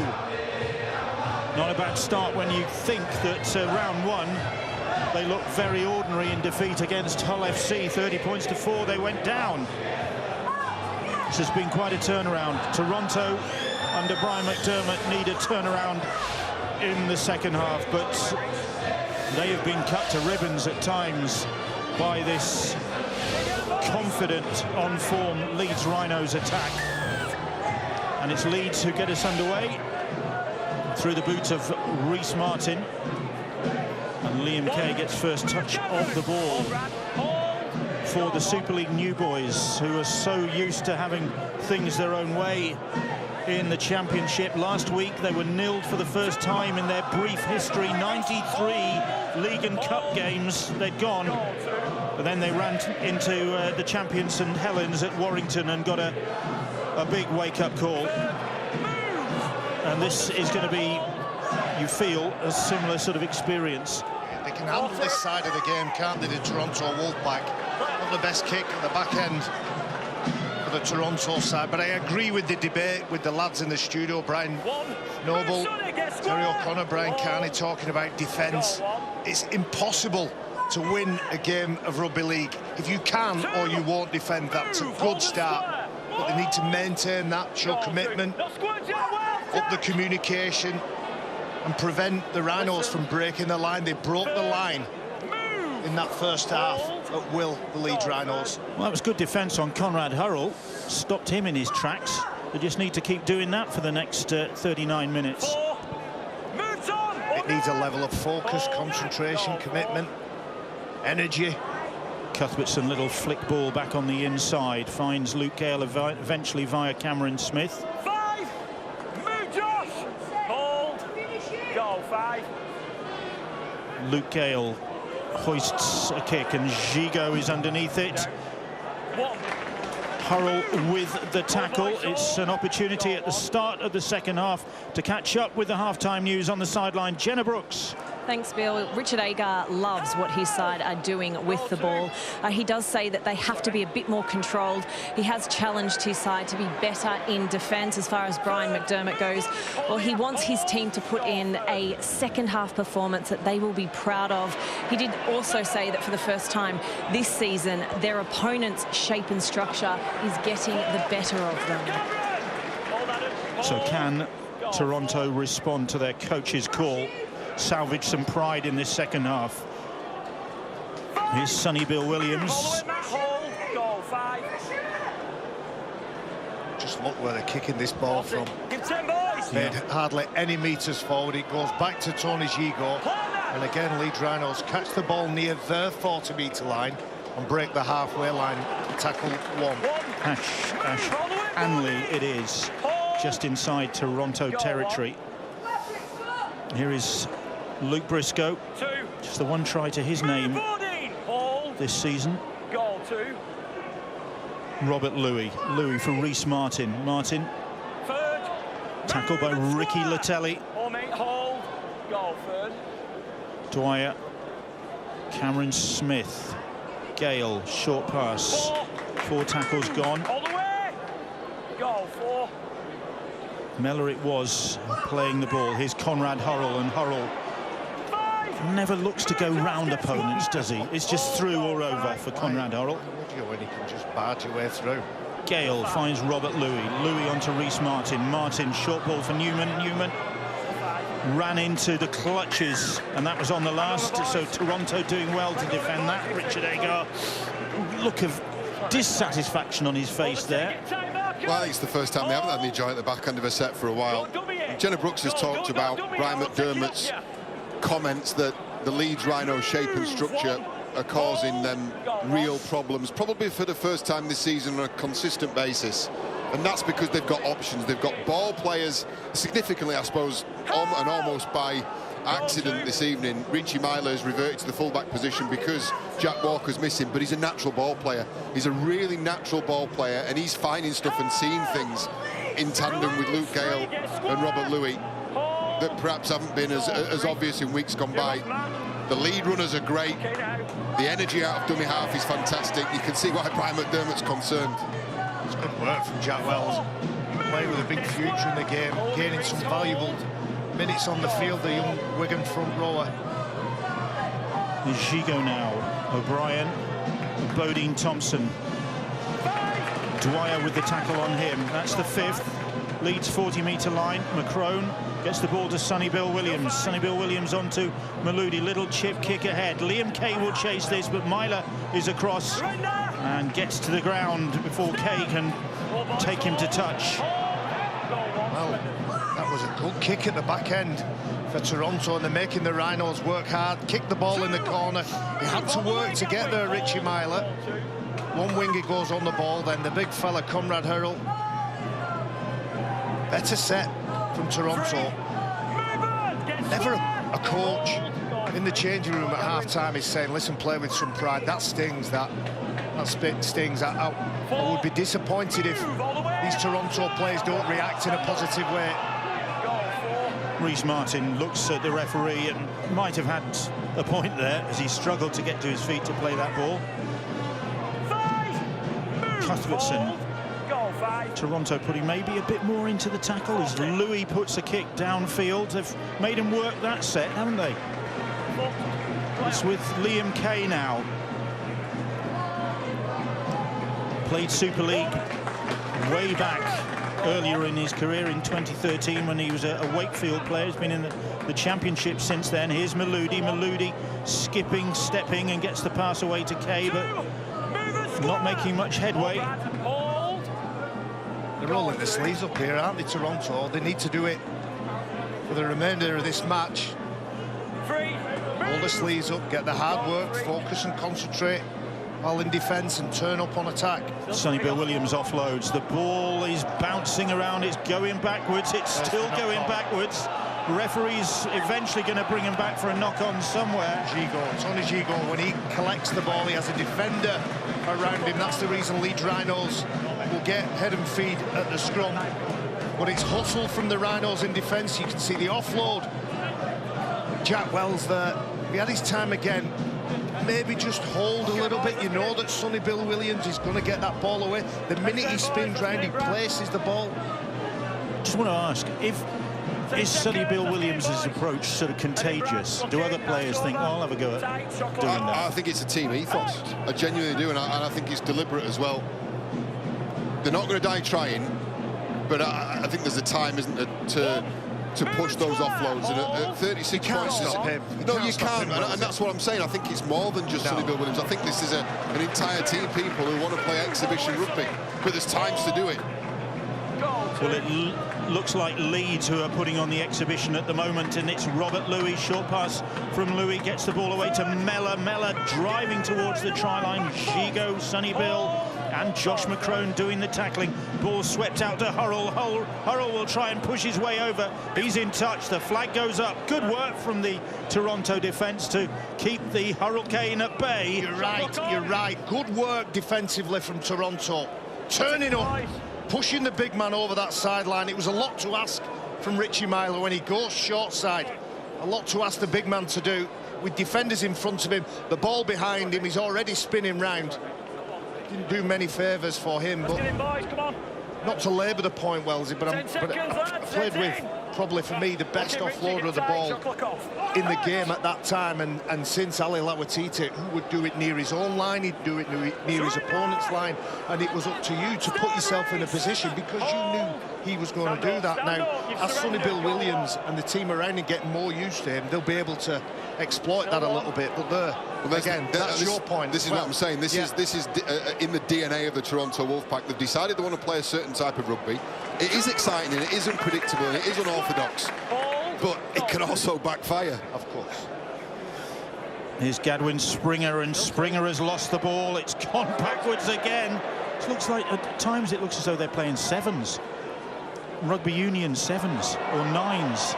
Not a bad start when you think that round 1 they looked very ordinary in defeat against Hull FC. 30 points to 4, they went down. This has been quite a turnaround. Toronto, under Brian McDermott, need a turnaround in the second half, but they have been cut to ribbons at times by this confident, on-form Leeds Rhinos attack. And it's Leeds who get us underway through the boots of Reece Martin. And Liam Kay gets first touch of the ball for the Super League new boys, who are so used to having things their own way in the Championship. Last week they were nilled for the first time in their brief history. 93 League and Cup games they'd gone, but then they ran into the champion St Helens at Warrington and got a big wake-up call. And this is going to be, you feel, a similar sort of experience. They can handle this side of the game, can't they, the Toronto Wolfpack? Not the best kick at the back end for the Toronto side, but I agree with the debate with the lads in the studio, Brian Noble, Terry O'Connor, Brian Carney, talking about defence. It's impossible to win a game of rugby league if you can or you won't defend. That's a good start, but they need to maintain that, show commitment, up the communication, and prevent the Rhinos from breaking the line. They broke the line in that first half at will, the Leeds Rhinos. Well, that was good defence on Conrad Hurrell. Stopped him in his tracks. They just need to keep doing that for the next 39 minutes. It needs a level of focus, concentration, commitment, energy. Cuthbertson, little flick ball back on the inside, finds Luke Gale eventually via Cameron Smith. 5, move Josh, hold, go 5. Luke Gale hoists a kick and Gigot is underneath it. 1. Hurrell with the tackle. It's an opportunity at the start of the second half to catch up with the halftime news on the sideline. Jenna Brooks. Thanks, Bill. Richard Agar loves what his side are doing with the ball. He does say that they have to be a bit more controlled. He has challenged his side to be better in defence. As far as Brian McDermott goes, well, he wants his team to put in a second half performance that they will be proud of. He did also say that for the first time this season, their opponent's shape and structure is getting the better of them. So can Toronto respond to their coach's call? Salvage some pride in this second half. Here's Sonny Bill Williams. Just look where they're kicking this ball from. Made hardly any metres forward. It goes back to Tony Gigot. And again, Leeds Rhinos catch the ball near their 40-metre line and break the halfway line. Tackle 1. Ash Anley it is, just inside Toronto territory. Here is Luke Briscoe, just the one try to his name this season. Goal 2. Robert Louis. Louis for Reece Martin. Martin. Tackled by Ricky Latelli. Hold. Go, third. Dwyer. Cameron Smith. Gale. Short pass. 4 tackles gone. All the way. Go, 4. Mellor it was playing the ball. Here's Conrad Hurrell, and Hurrell never looks to go round opponents, does he? It's just through or over for Conrad Hurrell. When he can just barge your way through. Gale finds Robert Louis. Louis onto Reece Martin. Martin, short ball for Newman. Newman ran into the clutches, and that was on the last. So Toronto doing well to defend that. Richard Agar, look of dissatisfaction on his face there. Well, I think it's the first time they haven't had any joy at the back end of a set for a while. Jenna Brooks has talked about Brian McDermott's comments that the Leeds Rhino shape and structure are causing them real problems, probably for the first time this season on a consistent basis. And that's because they've got options. They've got ball players, significantly, I suppose, and almost by accident this evening. Richie Myler has reverted to the fullback position because Jack Walker's missing, but he's a natural ball player. He's a really natural ball player, and he's finding stuff and seeing things in tandem with Luke Gale and Robert Louis that perhaps haven't been as obvious in weeks gone by. The lead runners are great. The energy out of dummy half is fantastic. You can see why Brian McDermott's concerned. It's good work from Jack Wells. Playing with a big future in the game, gaining some valuable minutes on the field, the young Wigan front rower. Gigo now. O'Brien. Bodine Thompson. Dwyer with the tackle on him. That's the 5th. Leeds 40-metre line. Macron gets the ball to Sonny Bill Williams. Sonny Bill Williams onto Maludi. Little chip kick ahead. Liam Kay will chase this, but Myler is across and gets to the ground before Kay can take him to touch. Well, that was a good kick at the back end for Toronto, and they're making the Rhinos work hard. Kick the ball in the corner. He had to work to get there, Richie Myler. One winger goes on the ball, then the big fella, Conrad Hurrell. Better set from Toronto. Never a coach in the changing room at half-time is saying, listen, play with some pride. That stings, that stings. I would be disappointed if these Toronto players don't react in a positive way. Reece Martin looks at the referee and might have had a point there as he struggled to get to his feet to play that ball. Cuthbertson. Toronto putting maybe a bit more into the tackle as Louis puts a kick downfield. They've made him work that set, haven't they? It's with Liam Kay now. Played Super League way back earlier in his career in 2013 when he was a Wakefield player. He's been in the championship since then. Here's Maludi. Maludi skipping, stepping, and gets the pass away to Kay, but not making much headway. They're rolling the sleeves up here, aren't they, Toronto? They need to do it for the remainder of this match. Roll the sleeves up, get the hard work, focus and concentrate while in defence and turn up on attack. Sonny Bill Williams offloads. The ball is bouncing around. It's going backwards. It's still going backwards. Referee's eventually going to bring him back for a knock-on somewhere. Tony Gigo, when he collects the ball, he has a defender around him. That's the reason Leeds Rhinos will get head and feed at the scrum. But it's hustle from the Rhinos in defence. You can see the offload. Jack Wells there. If he had his time again, maybe just hold a little bit. You know that Sonny Bill Williams is going to get that ball away. The minute he spins round, he places the ball. Just want to ask, is Sonny Bill Williams' approach sort of contagious? Do other players think, oh, I'll have a go at doing that? I think it's a team ethos. I genuinely do, and I think it's deliberate as well. They're not going to die trying, but I think there's a time, isn't there, to push those offloads. And at 36 points, no, you can't, and that's what I'm saying. I think it's more than just Sonny Bill Williams. I think this is an entire team of people who want to play exhibition rugby, but there's times to do it. Well, it looks like Leeds who are putting on the exhibition at the moment, and it's Robert Louis. Short pass from Louis, gets the ball away to Mellor. Mellor driving towards the try line. Gigo, Sonny Bill and Josh Macron doing the tackling. Ball swept out to Hurrell. Hurrell will try and push his way over. He's in touch. The flag goes up. Good work from the Toronto defence to keep the Hurricane at bay. You're right. Good work defensively from Toronto. turning up, pushing the big man over that sideline. It was a lot to ask from Richie Myler when he goes short side. A lot to ask the big man to do. With defenders in front of him, the ball behind him, he's already spinning round. Didn't do many favours for him, but not to labour the point, Wellesley, but I played with probably for me the best offloader of the ball in the game at that time, and since Ali Lawatiti, who would do it near his own line, he'd do it near his opponent's line, and it was up to you to put yourself in a position because you knew he was going to do that. Now, as Sonny Bill Williams and the team around him get more used to him, they'll be able to exploit that a little bit. But that's your point. This is what I'm saying. This is in the DNA of the Toronto Wolfpack. They've decided they want to play a certain type of rugby. It is exciting and it is unpredictable and it is unorthodox, but it can also backfire. Of course. Here's Gadwin Springer, and Springer has lost the ball. It's gone backwards again. It looks like at times it looks as though they're playing sevens, rugby union sevens or nines.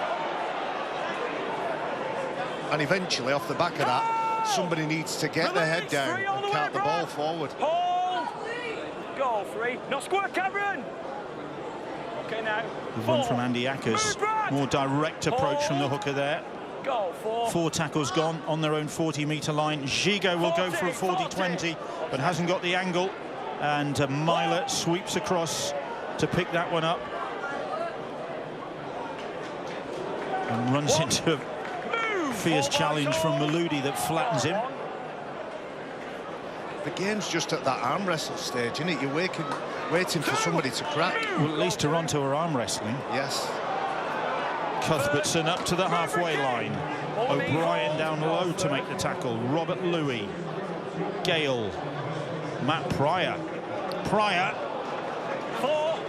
And eventually, off the back of that, somebody needs to get their head down and cart the ball forward. Hold. Goal 3. Not square, Cameron. Okay, now. The run from Andy Ackers. More direct approach from the hooker there. Goal 4. 4 tackles gone on their own 40-metre line. Gigot will go for a 40-20, but hasn't got the angle. And Myler sweeps across to pick that one up. And runs into a fierce challenge from Maludi that flattens him. The game's just at that arm wrestle stage, isn't it? You're waiting for somebody to crack. Well, at least Toronto are arm wrestling. Yes. Cuthbertson up to the halfway line. O'Brien down low to make the tackle. Robert Louis. Gale. Matt Pryor. Pryor. 4.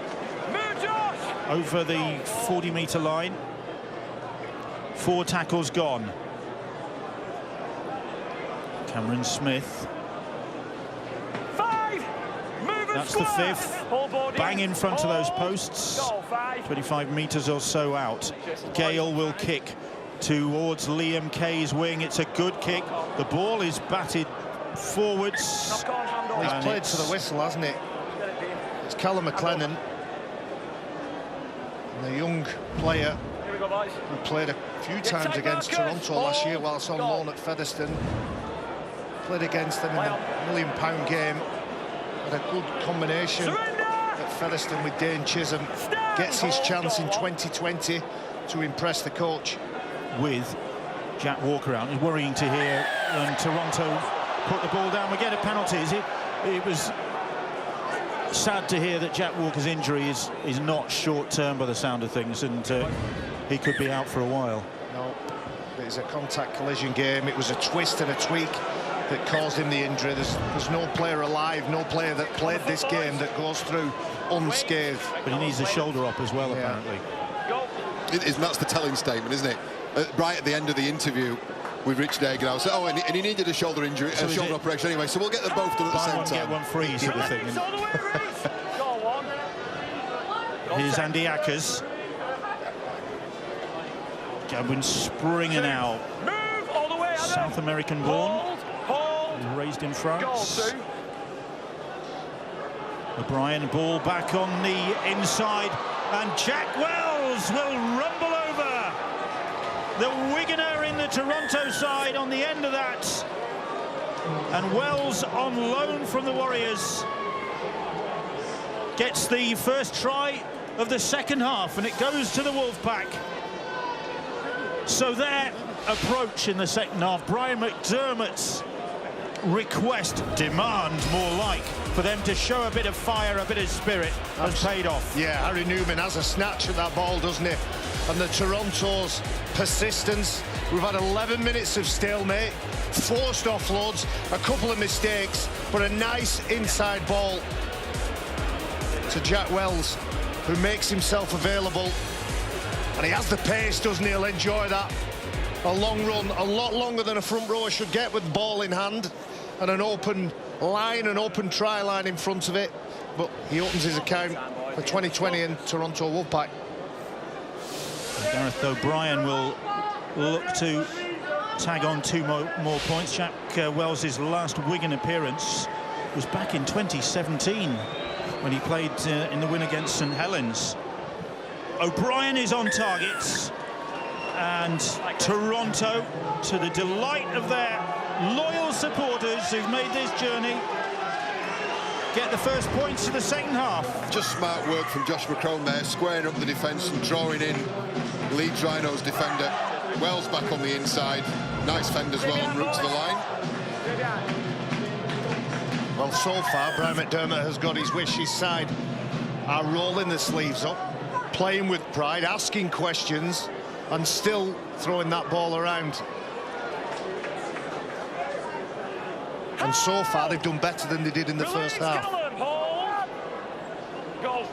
Move, Josh. Over the 40-metre line. 4 tackles gone. Cameron Smith. 5. Move. That's the 5th. Bang in front of those posts. 25 metres or so out. Gale will kick towards Liam Kay's wing. It's a good kick. The ball is batted forwards. He's played to the whistle, hasn't it? It's Callum McLennan, the young player who played a few times against Toronto last year whilst on loan at Featherstone. Played against them in the £1 million game. Had a good combination at Featherstone with Dane Chisholm. Gets his chance in 2020 to impress the coach. With Jack Walker out, it's worrying to hear Toronto put the ball down. We get a penalty. It was sad to hear that Jack Walker's injury is not short-term by the sound of things, and he could be out for a while. No, it's a contact collision game. It was a twist and a tweak that caused him the injury. There's no player alive, no player that played this game that goes through unscathed. But he needs the shoulder up as well, apparently. That's the telling statement, isn't it? Right at the end of the interview with Rich Dagenau, so, and he needed a shoulder injury, a shoulder operation anyway, so we'll get them both done at the same time. Get one free sort of thing. Here's Andy Ackers. Gadwin Springer now. South American born. Raised in France. O'Brien, ball back on the inside, and Jack Wells will rumble over the Wiganer in the Toronto side on the end of that. And Wells, on loan from the Warriors, gets the first try of the second half, and it goes to the Wolfpack. So their approach in the second half, Brian McDermott's request, demand more like, for them to show a bit of fire, a bit of spirit, has paid off. Yeah, Harry Newman has a snatch at that ball, doesn't he? And the Toronto's persistence. We've had 11 minutes of stalemate, forced offloads, a couple of mistakes, but a nice inside ball to Jack Wells, who makes himself available. And he has the pace, doesn't he? He'll enjoy that. A long run, a lot longer than a front rower should get with the ball in hand, and an open line, an open try line in front of it. But he opens his account for 2020 and Toronto Wolfpack. Gareth O'Brien will look to tag on 2 more points. Jack Wells' last Wigan appearance was back in 2017. when he played in the win against St Helens. O'Brien is on target, and Toronto, to the delight of their loyal supporters who've made this journey, get the first points of the second half. Just smart work from Josh McCrone there, squaring up the defence and drawing in Leeds Rhinos defender. Wells back on the inside. Nice fend as well en route to the line. Well, so far, Brian McDermott has got his wish. His side are rolling the sleeves up, playing with pride, asking questions, and still throwing that ball around. And so far, they've done better than they did in the first half.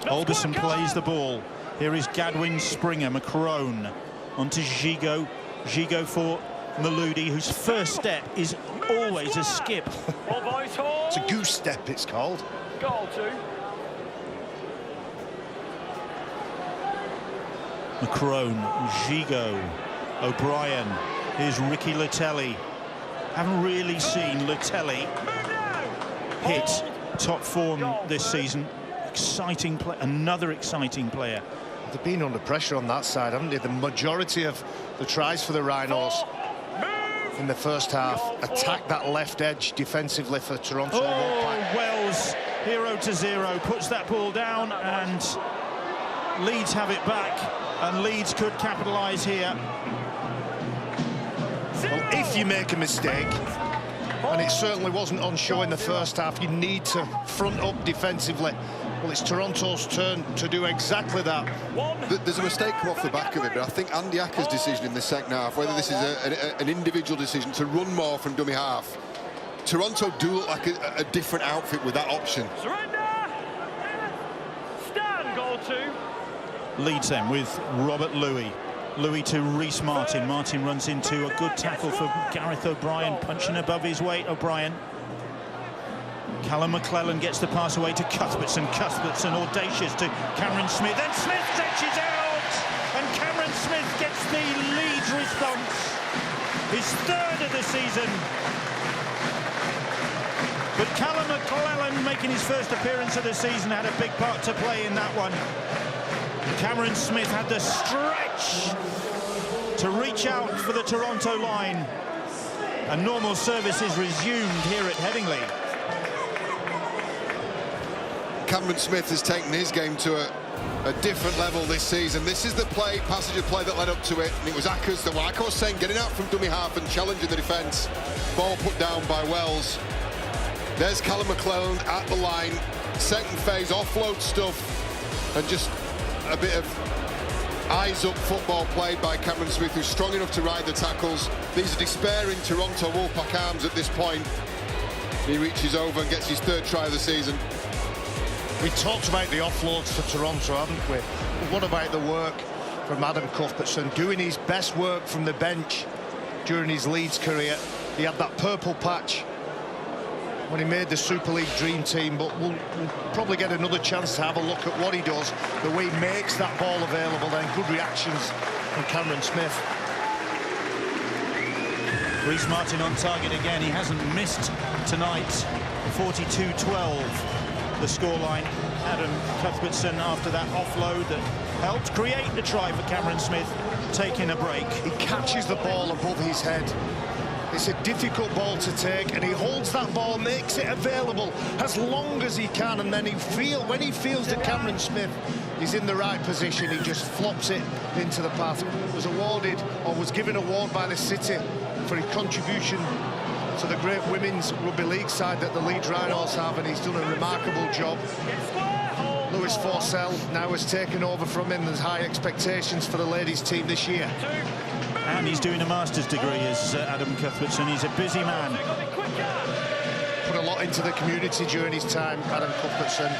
Alderson plays the ball. Here is Gadwin Springer, McCrone onto Gigot. Gigot for Maludi, whose first step is always a skip. It's a goose step, it's called. Goal 2. McCrone, Gigot, O'Brien. Here's Ricky Latelli. Haven't really seen Latelli hit top form this season. Exciting play, another exciting player. They've been under pressure on that side, haven't they? The majority of the tries for the Rhinos in the first half attacked that left edge defensively for Toronto. Oh, Wells, 0-0, puts that ball down, and Leeds have it back, and Leeds could capitalise here. Well, if you make a mistake, and it certainly wasn't on show in the first half, you need to front up defensively. Well, it's Toronto's turn to do exactly that. There's a mistake come off the back of it, but I think Andy Acker's decision in the second half, whether this is an individual decision to run more from dummy half, Toronto do look like a different outfit with that option. Surrender! Stand, goal 2. Leads them with Robert Louis. Louis to Reece Martin. Martin runs into a good tackle for Gareth O'Brien, punching above his weight. O'Brien. Callum McClellan gets the pass away to Cuthbertson. Cuthbertson audacious to Cameron Smith. Then Smith touches out, and Cameron Smith gets the Leeds response. His third of the season. But Callum McClellan, making his first appearance of the season, had a big part to play in that one. Cameron Smith had the stretch to reach out for the Toronto line. And normal service is resumed here at Headingley. Cameron Smith has taken his game to a different level this season. This is the passage of play that led up to it, and it was Ackers, like I was saying, getting out from dummy half and challenging the defence. Ball put down by Wells. There's Callum McClellan at the line. Second phase, offload stuff, and just a bit of eyes-up football played by Cameron Smith, who's strong enough to ride the tackles. These are despairing Toronto Wolfpack arms at this point. He reaches over and gets his third try of the season. We talked about the offloads for Toronto, haven't we? But what about the work from Adam Cuthbertson, doing his best work from the bench during his Leeds career? He had that purple patch when he made the Super League Dream Team, but we'll probably get another chance to have a look at what he does, the way he makes that ball available, then good reactions from Cameron Smith. Reece Martin on target again. He hasn't missed tonight. 42-12 the scoreline. Adam Cuthbertson, after that offload that helped create the try for Cameron Smith, taking a break. He catches the ball above his head. It's a difficult ball to take, and he holds that ball, makes it available as long as he can, and then when he feels that Cameron Smith is in the right position, he just flops it into the path. Was awarded, or was given an award by the City for his contribution to the great women's rugby league side that the Leeds Rhinos have, and he's done a remarkable job. Lewis Forsell now has taken over from him. There's high expectations for the ladies team this year. And he's doing a master's degree as Adam Cuthbertson. He's a busy man. Put a lot into the community during his time, Adam Cuthbertson.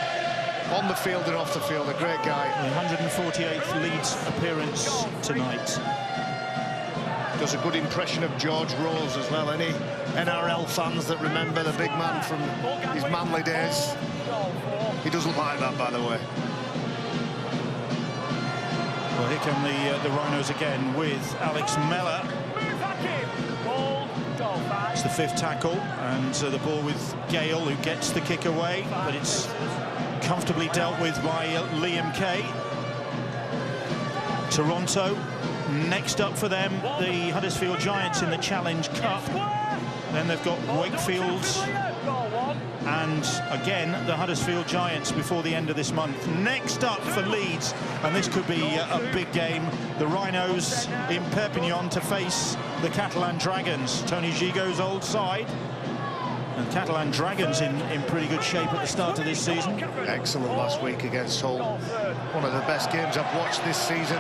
On the field and off the field, a great guy. 148th Leeds appearance tonight. Does a good impression of George Rose as well. Any NRL fans that remember the big man from his Manly days? He doesn't like that, by the way. Well, here come the Rhinos again with Alex Mellor. It's the fifth tackle, and the ball with Gale, who gets the kick away, but it's comfortably dealt with by Liam Kay. Toronto next up for them, the Huddersfield Giants in the Challenge Cup. Then they've got Wakefield and again the Huddersfield Giants before the end of this month. Next up for Leeds, and this could be a big game, the Rhinos in Perpignan to face the Catalan Dragons, Tony Gigo's old side. And Catalan Dragons in pretty good shape at the start of this season. Excellent last week against Hull. One of the best games I've watched this season.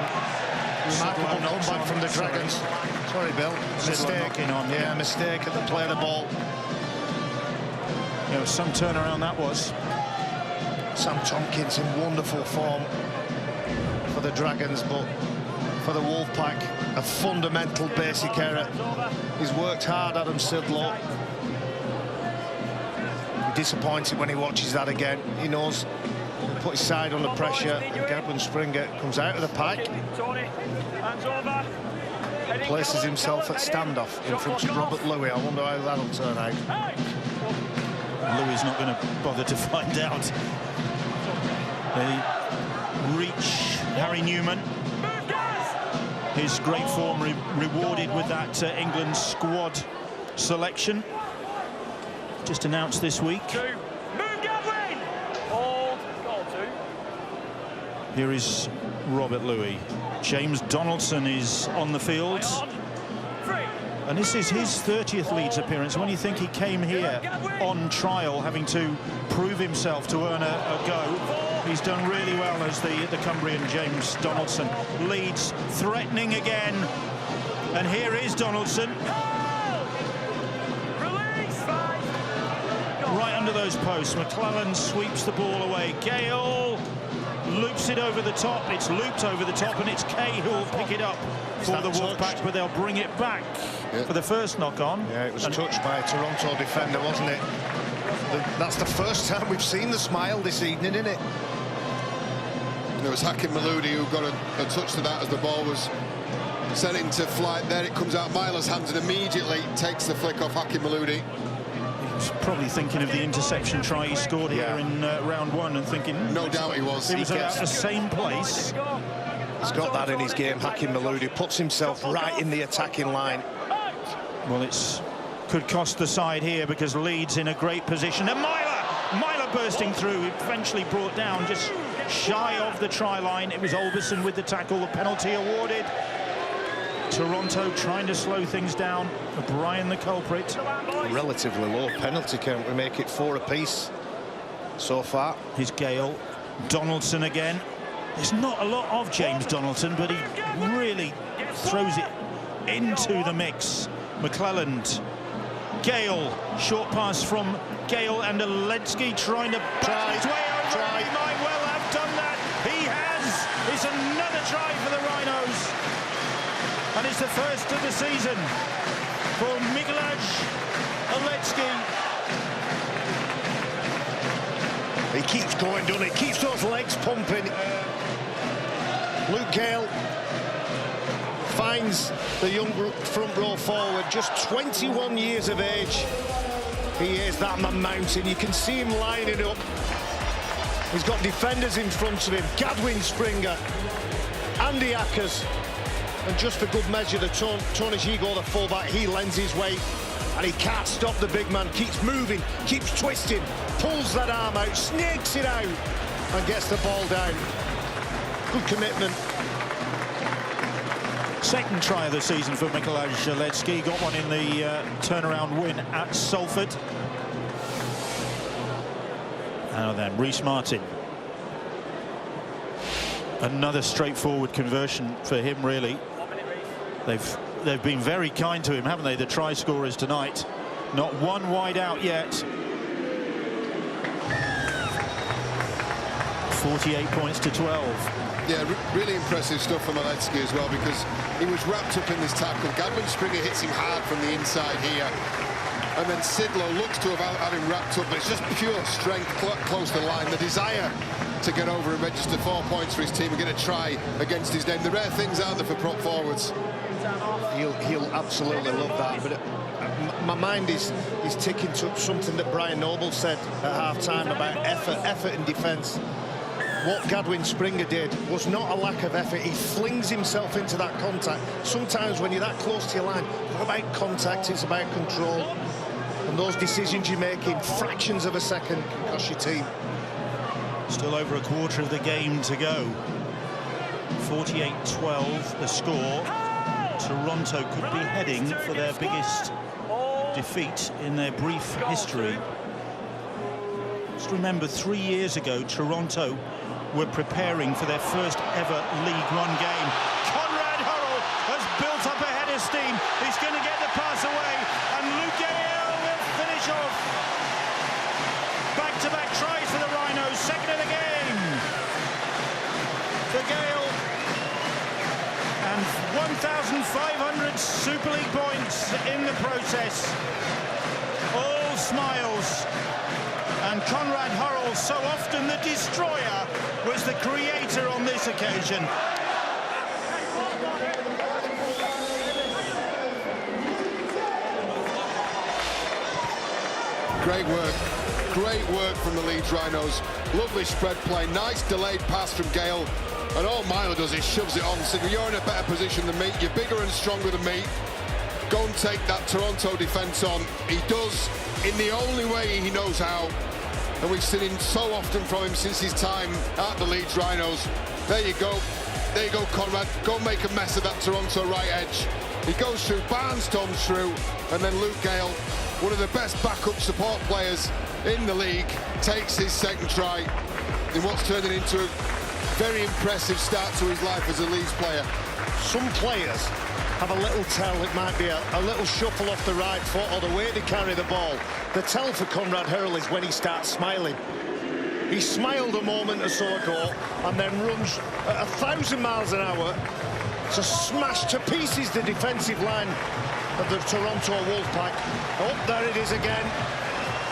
Remarkable comeback from the Dragons. Sorry, Bill. Mistake. Yeah, mistake at the play of the ball. Yeah, some turnaround that was. Sam Tompkins in wonderful form for the Dragons, but for the Wolfpack, a fundamental basic error. He's worked hard, Adam Sidlow. Disappointed when he watches that again. He knows he'll put his side under pressure, and Gadwin Springer comes out of the pack, places himself at standoff in front of Robert Louis. I wonder how that'll turn out. Louis not going to bother to find out. They reach Harry Newman. His great form rewarded with that England squad selection. Just announced this week. Here is Robert Louis. James Donaldson is on the field. And this is his 30th Leeds appearance. When you think he came here on trial, having to prove himself to earn a go, he's done really well as the Cumbrian James Donaldson. Leeds threatening again. And here is Donaldson. Right under those posts. McClellan sweeps the ball away. Gale loops it over the top. It's looped over the top, and it's Kay who will pick it up for the Wolfpack, but they'll bring it back for the first knock-on. Yeah, it was touched by a Toronto defender, wasn't it? That's the first time we've seen the smile this evening, isn't it? And it was Hakim Maloudi who got a touch to that as the ball was sent into flight. There it comes out Myler's hands and immediately takes the flick off Hakim Maloudi. Probably thinking of the interception try he scored here in round one and thinking... No doubt he was. He was at the same place. He's got that in his game, Hakim Maloudi. Puts himself right in the attacking line. Well, it's could cost the side here because Leeds in a great position. And Myler bursting through, eventually brought down just shy of the try line. It was Olberson with the tackle, the penalty awarded. Toronto trying to slow things down. O'Brien the culprit. Relatively low penalty count. We make it 4 apiece so far. Here's Gale. Donaldson again. There's not a lot of James Donaldson, but he really throws it into the mix. McClelland. Gale. Short pass from Gale and Aledzki trying to battle his way over. He might well have done that. He has. It's another try for the Rhinos. And it's the first of the season for Mikuláš Aledzki. He keeps going, doesn't he? Keeps those legs pumping. Luke Gale finds the young front row forward, just 21 years of age. He is that man mountain. You can see him lining up. He's got defenders in front of him. Gadwin Springer, Andy Ackers. And just for good measure, Tony Gigo, the fullback, he lends his weight. And he can't stop the big man. Keeps moving, keeps twisting, pulls that arm out, snakes it out, and gets the ball down. Good commitment. Second try of the season for Mikuláš Aledzki. Got one in the turnaround win at Salford. Now then, Reece Martin. Another straightforward conversion for him, really. They've been very kind to him, haven't they, the try scorers tonight? Not one wide out yet. 48 points to 12. Yeah, really impressive stuff from Aledzki as well, because he was wrapped up in this tackle. Gadwin Springer hits him hard from the inside here. And then Sidlow looks to have had him wrapped up, but it's just pure strength close to the line. The desire to get over and register 4 points for his team and get a try against his name. The rare things, aren't there, for prop forwards? He'll absolutely love that. But my mind is ticking to something that Brian Noble said at half-time about effort in defence. What Gadwin Springer did was not a lack of effort. He flings himself into that contact. Sometimes when you're that close to your line, it's not about contact, it's about control. And those decisions you make in fractions of a second can cost your team. Still over a quarter of the game to go. 48-12 the score. Toronto could be heading for their biggest defeat in their brief history. Just remember, 3 years ago, Toronto were preparing for their first ever League One game. Conrad Hurrell has built up a head of steam. He's going to get the pass away, and Luke Gale will finish off. Back-to-back tries for the Rhinos, second of the game for Gale. And 1,500 Super League points in the process. All smiles. And Conrad Hurrell, so often the destroyer, was the creator on this occasion. Great work from the Leeds Rhinos. Lovely spread play, nice delayed pass from Gale. And all Milo does is shoves it on. So you're in a better position than me, you're bigger and stronger than me. Go and take that Toronto defence on. He does in the only way he knows how. And we've seen him so often from him since his time at the Leeds Rhinos. There you go, Conrad. Go make a mess of that Toronto right edge. He goes through, Barnes comes through, and then Luke Gale, one of the best backup support players in the league, takes his second try in what's turning into a very impressive start to his life as a Leeds player. Some players have a little tell. It might be a little shuffle off the right foot or the way they carry the ball. The tell for Conrad Hurrell is when he starts smiling. He smiled a moment or so ago and then runs at 1,000 miles an hour to smash to pieces the defensive line of the Toronto Wolfpack. Oh, there it is again.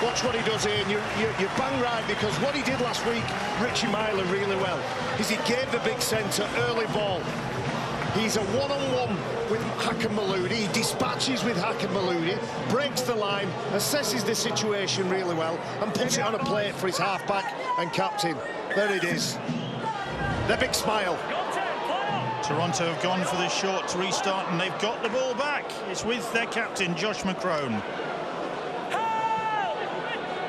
Watch what he does here, and you're bang right, because what he did last week, Richie Myler, really well, is he gave the big centre early ball. He's a one-on-one with Hakan Maludi. He dispatches with Hakan Maludi, breaks the line, assesses the situation really well, and puts it on a plate for his halfback and captain. There it is. The big smile. Toronto have gone for the short restart, and they've got the ball back. It's with their captain, Josh McCrone.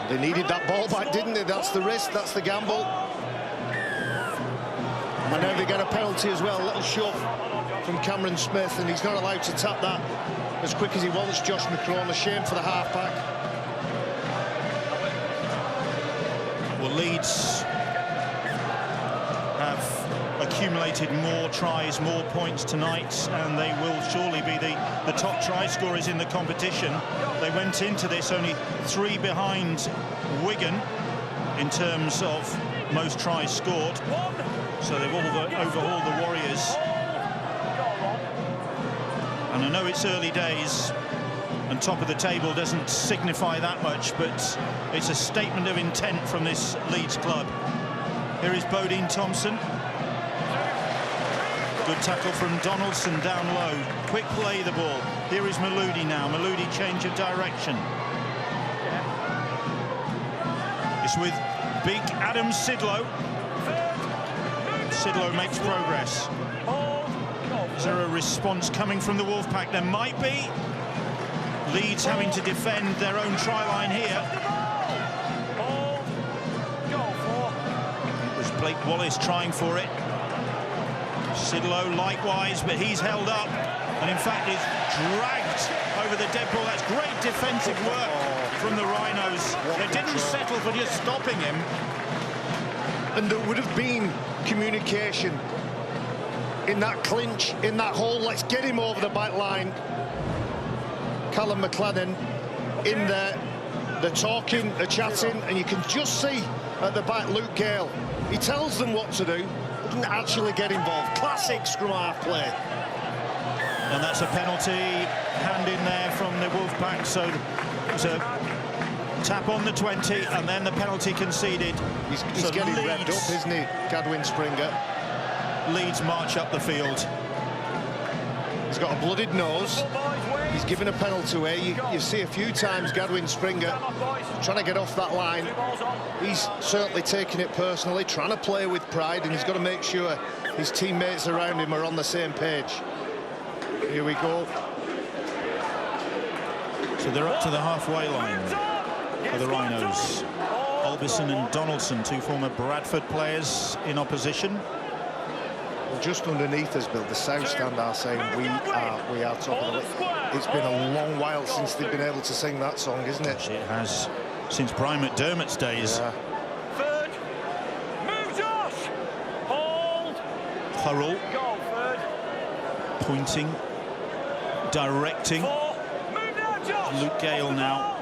They needed that ball back, didn't they? That's the risk, that's the gamble. And now they get a penalty as well, a little shove from Cameron Smith, and he's not allowed to tap that as quick as he wants, Josh McCrone. A shame for the halfback. Well, Leeds have accumulated more tries, more points tonight, and they will surely be the top try scorers in the competition. They went into this only 3 behind Wigan in terms of most tries scored, so they've overhauled the Warriors. And I know it's early days and top of the table doesn't signify that much, but it's a statement of intent from this Leeds club. Here is Bodine Thompson. Good tackle from Donaldson down low. Quick play the ball. Here is Maludi now. Maludi change of direction. It's with big Adam Sidlow. Sidlow makes progress. Is there a response coming from the Wolfpack? There might be. Leeds having to defend their own try line here. It was Blake Wallace trying for it. Sidlow likewise, but he's held up, and in fact is dragged over the dead ball. That's great defensive work from the Rhinos. They didn't settle for just stopping him. And there would have been communication in that clinch, in that hole. Let's get him over the back line. Callum McLennan in there. They're talking, they're chatting, and you can just see at the back Luke Gale. He tells them what to do, doesn't actually get involved. Classic scrum half play. And that's a penalty, hand in there from the Wolfpack. So it was a tap on the 20, and then the penalty conceded. He's so getting revved up, isn't he, Gadwin Springer? Leeds march up the field. He's got a blooded nose. He's given a penalty away. You see a few times Gadwin Springer trying to get off that line. He's certainly taking it personally, trying to play with pride, and he's got to make sure his teammates around him are on the same page. Here we go. So they're up to the halfway line for the Rhinos. Albison and Donaldson, two former Bradford players in opposition. Well, just underneath us, Bill, the South Stand are saying we are top of the league. It's been a long while since they've been able to sing that song, isn't it? It has, since Brian McDermott's days. Yeah. Third. Move, Josh. Hold. Hurrell Go, third. pointing, directing. Four. Move now, Josh. Luke Gale now.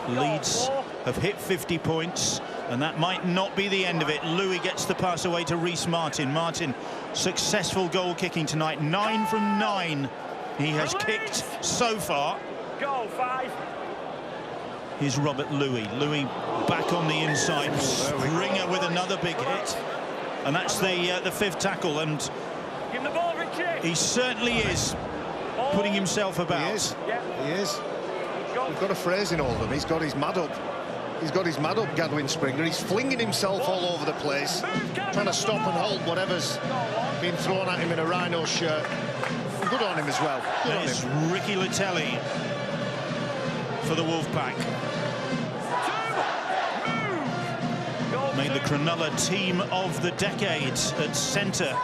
Leeds have hit 50 points, and that might not be the end of it. Louis gets the pass away to Reece Martin. Martin, successful goal kicking tonight. 9 from 9 he has kicked so far. Go, 5. Here's Robert Louis. Louis back on the inside. Springer with another big hit, and that's the fifth tackle. And Give him the ball, Richie. he certainly is putting himself about. He is. Yeah. He is. We've got a phrase in Oldham. He's got his mad up. He's got his mad up, Gadwin Springer. He's flinging himself all over the place, trying to stop and halt whatever's been thrown at him in a Rhino shirt. Good on him as well. Good on There's him. Ricky Latelli for the Wolfpack. Made the Cronulla team of the decade at centre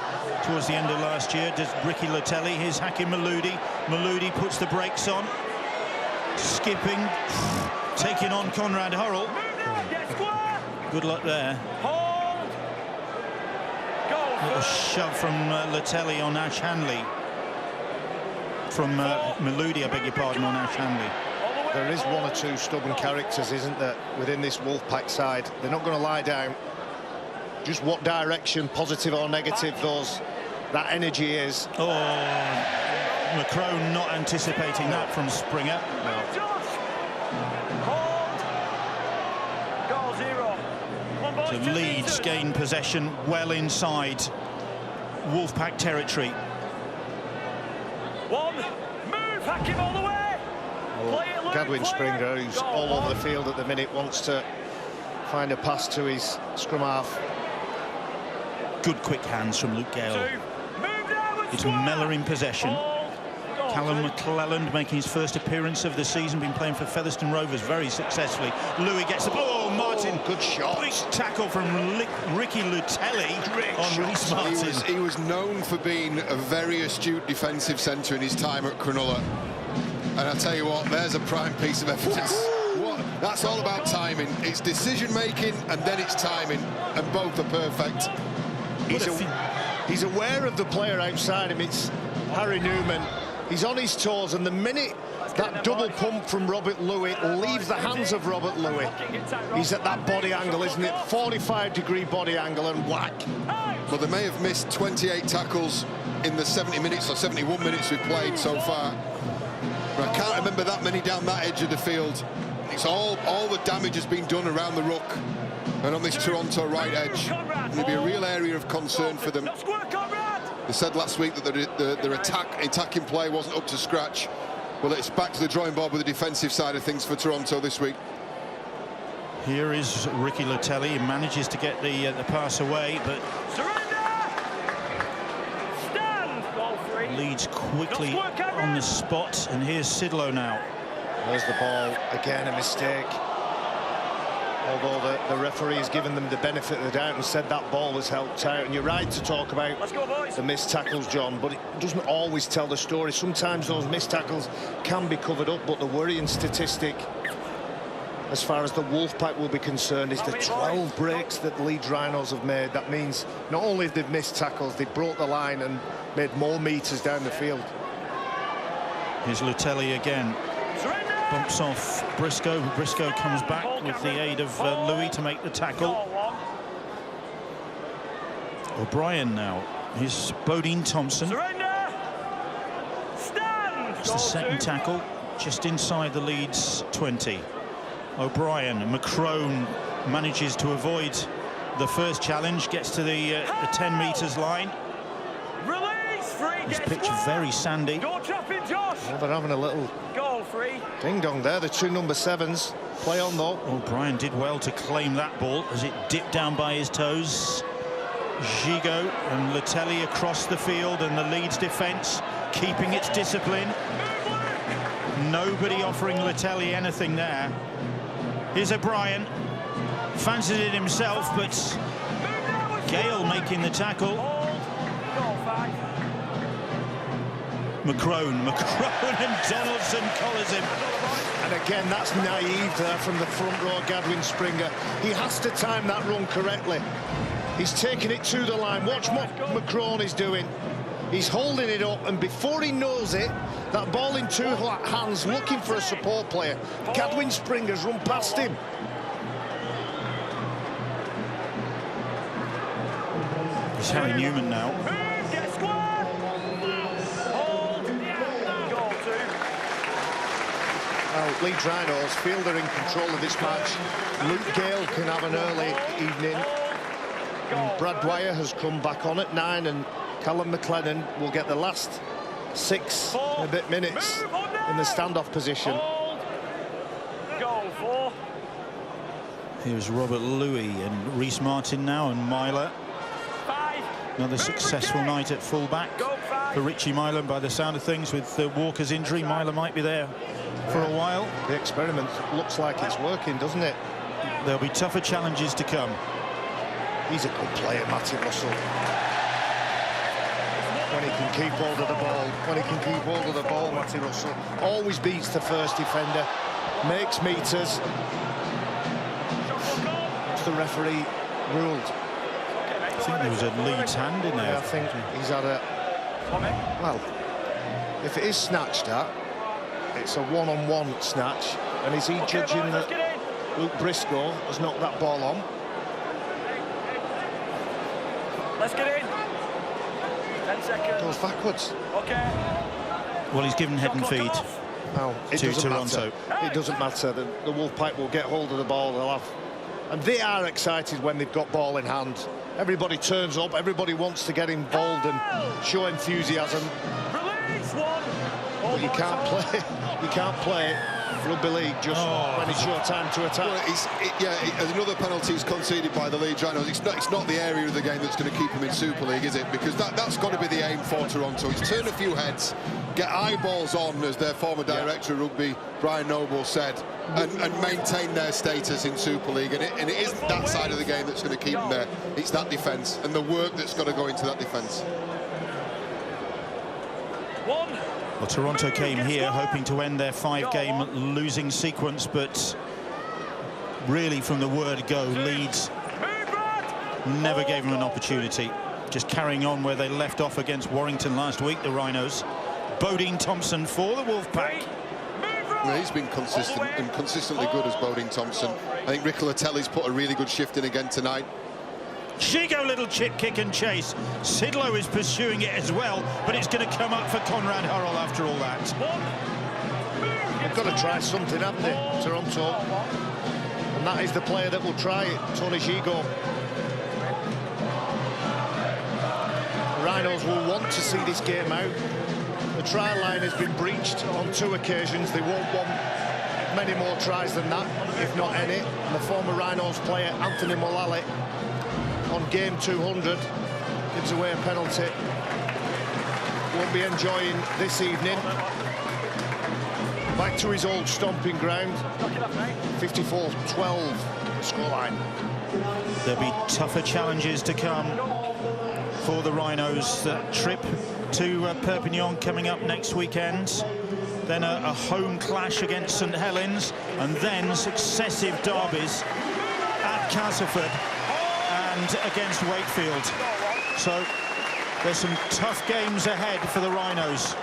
towards the end of last year. Does Ricky Latelli. Here's Hakim Maludi. Maludi puts the brakes on. Skipping, taking on Conrad Hurrell. Good luck there. Hold. Go. Little shove from Latelli on Ash Hanley. From Maludi, I beg your pardon, on Ash Hanley. There is one or two stubborn characters, isn't there, within this Wolfpack side. They're not going to lie down. Just what direction, positive or negative, that energy is. Oh, McCrone not anticipating that from Springer. So Leeds gain possession well inside Wolfpack territory. One. Move, Hakim all the way. Play it, Luke, Gadwin play Springer, it. who's Go all on. over the field at the minute, wants to find a pass to his scrum half. Good quick hands from Luke Gale. 2. Move now and It's square. Mellor in possession. Hold. Go, Callum third. McClelland making his first appearance of the season, been playing for Featherstone Rovers very successfully. Louis gets the ball. Oh, Martin. Good shot. Big tackle from Ricky Latelli on Reece Martin. He was known for being a very astute defensive centre in his time at Cronulla. And I tell you what, there's a prime piece of evidence. That's all about timing. It's decision-making and then it's timing, and both are perfect. He's aware of the player outside him. It's Harry Newman. He's on his toes, and the minute that double pump from Robert Louis leaves the hands of Robert Louis, he's at that body angle, isn't it? 45-degree body angle, and whack. Well, they may have missed 28 tackles in the 70 minutes or 71 minutes we've played so far. But I can't remember that many down that edge of the field. It's all the damage has been done around the ruck and on this Toronto right edge. It'll be a real area of concern for them. They said last week that their attacking play wasn't up to scratch. Well, it's back to the drawing board with the defensive side of things for Toronto this week. Here is Ricky Latelli. He manages to get the pass away, but Leeds quickly on the spot. And here's Sidlow now. There's the ball. Again, a mistake. Although the referee has given them the benefit of the doubt and said that ball was helped out. And you're right to talk about the missed tackles, John, but it doesn't always tell the story. Sometimes those missed tackles can be covered up, but the worrying statistic, as far as the Wolfpack will be concerned, is the 12 breaks that the Leeds Rhinos have made. That means not only have they missed tackles, they broke the line and made more metres down the field. Here's Latelli again. Bumps off Briscoe. Briscoe comes back with the aid of Louis to make the tackle. O'Brien now. Here's Bodine Thompson. It's the second tackle, just inside the Leeds 20. O'Brien, McCrone manages to avoid the first challenge, gets to the 10 metres line. Release. This pitch very sandy. Don't trap him, Josh. Well, they're having a little Goal free. ding-dong there, the two number 7s. Play on, though. Well, Brian did well to claim that ball as it dipped down by his toes. Gigot and Latelli across the field, and the Leeds defence keeping its discipline. Nobody offering Latelli anything there. Here's O'Brien. Fancies it himself, but Gale making the tackle. Macron and Donaldson collars him. And again, that's naive there from the front row, Gadwin Springer. He has to time that run correctly. He's taking it to the line. Watch what Macron is doing. He's holding it up, and before he knows it, that ball in two hands, looking for a support player. Gadwin Springer's run past him. It's Harry Newman now. Well, Leeds Rhinos feel they're in control of this match. Luke Gale can have an early evening. And Brad Dwyer has come back on at 9, and Callum McLennan will get the last 6 and a bit minutes in the standoff position. Goal 4. Here's Robert Louis and Reece Martin now, and Myler. 5. Another successful night at fullback for Richie Myler. By the sound of things, with Walker's injury, Myler might be there for a while. The experiment looks like it's working, doesn't it? There'll be tougher challenges to come. He's a good player, Matty Russell. When he can keep hold of the ball, Matty Russell always beats the first defender, makes meters. What's the referee ruled? I think there was a Leeds hand in there. Yeah, I think he's had a... Well, if it is snatched at, it's a one-on-one snatch. And is he judging that Luke Briscoe has knocked that ball on? Let's get in. 10 seconds. Goes backwards. Okay. Well, he's given head and feet No, it to doesn't Toronto. matter. It doesn't matter. The Wolfpack will get hold of the ball. They'll have... And they are excited when they've got ball in hand. Everybody turns up. Everybody wants to get involved and show enthusiasm. Release one. But you can't play. You can't play rugby league just when it's your time to attack. Well, another penalty is conceded by the Leeds Rhinos. It's not the area of the game that's going to keep them in Super League, is it? Because that's got to be the aim for Toronto. It's turn a few heads, get eyeballs on, as their former director of rugby, Brian Noble, said, and maintain their status in Super League. And it isn't that side of the game that's going to keep them there. It's that defence and the work that's got to go into that defence. Well, Toronto came here hoping to end their 5-game losing sequence, but really from the word go, Leeds never gave them an opportunity. Just carrying on where they left off against Warrington last week, the Rhinos. Bodine Thompson for the Wolfpack. Well, he's been consistent and consistently good as Bodine Thompson. I think Rick Latelli's put a really good shift in again tonight. Shigo, little chip kick and chase. Sidlow is pursuing it as well, but it's going to come up for Conrad Hurrell after all that. They've got to try something, haven't they, Toronto? And that is the player that will try it, Tony Gigot. The Rhinos will want to see this game out. The try line has been breached on 2 occasions. They won't want many more tries than that, if not any. And the former Rhinos player, Anthony Mullally, on game 200, gives away a penalty. Won't be enjoying this evening. Back to his old stomping ground. 54-12 scoreline. There'll be tougher challenges to come for the Rhinos. That trip to Perpignan coming up next weekend. Then a home clash against St Helens, and then successive derbies at Castleford and against Wakefield. So there's some tough games ahead for the Rhinos.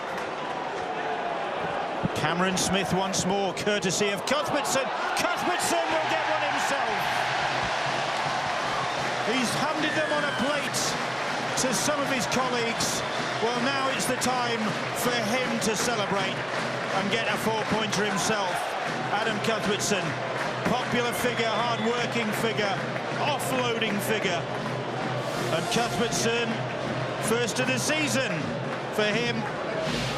Cameron Smith once more, courtesy of Cuthbertson. Cuthbertson will get one himself. He's handed them on a plate to some of his colleagues. Well, now it's the time for him to celebrate and get a 4-pointer himself. Adam Cuthbertson, popular figure, hard-working figure, offloading figure. And Cuthbertson, first of the season, for him.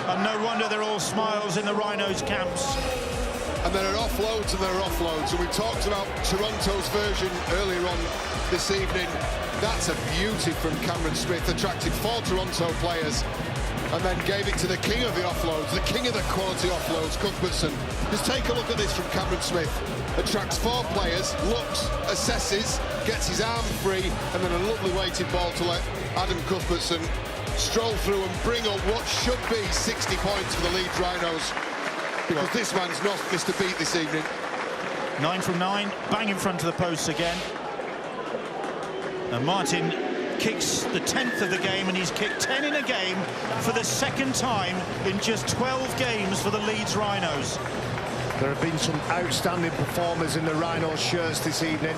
And no wonder they're all smiles in the Rhinos camps. And there are offloads and there are offloads. And we talked about Toronto's version earlier on this evening. That's a beauty from Cameron Smith. Attracted 4 Toronto players and then gave it to the king of the offloads, the king of the quality offloads, Cuthbertson. Just take a look at this from Cameron Smith. Attracts 4 players, looks, assesses, gets his arm free, and then a lovely weighted ball to let Adam Cuthbertson stroll through and bring up what should be 60 points for the Leeds Rhinos. Because this man's not missed a beat this evening. 9 from 9, bang in front of the posts again. And Martin kicks the 10th of the game, and he's kicked 10 in a game for the second time in just 12 games for the Leeds Rhinos. There have been some outstanding performers in the Rhinos shirts this evening.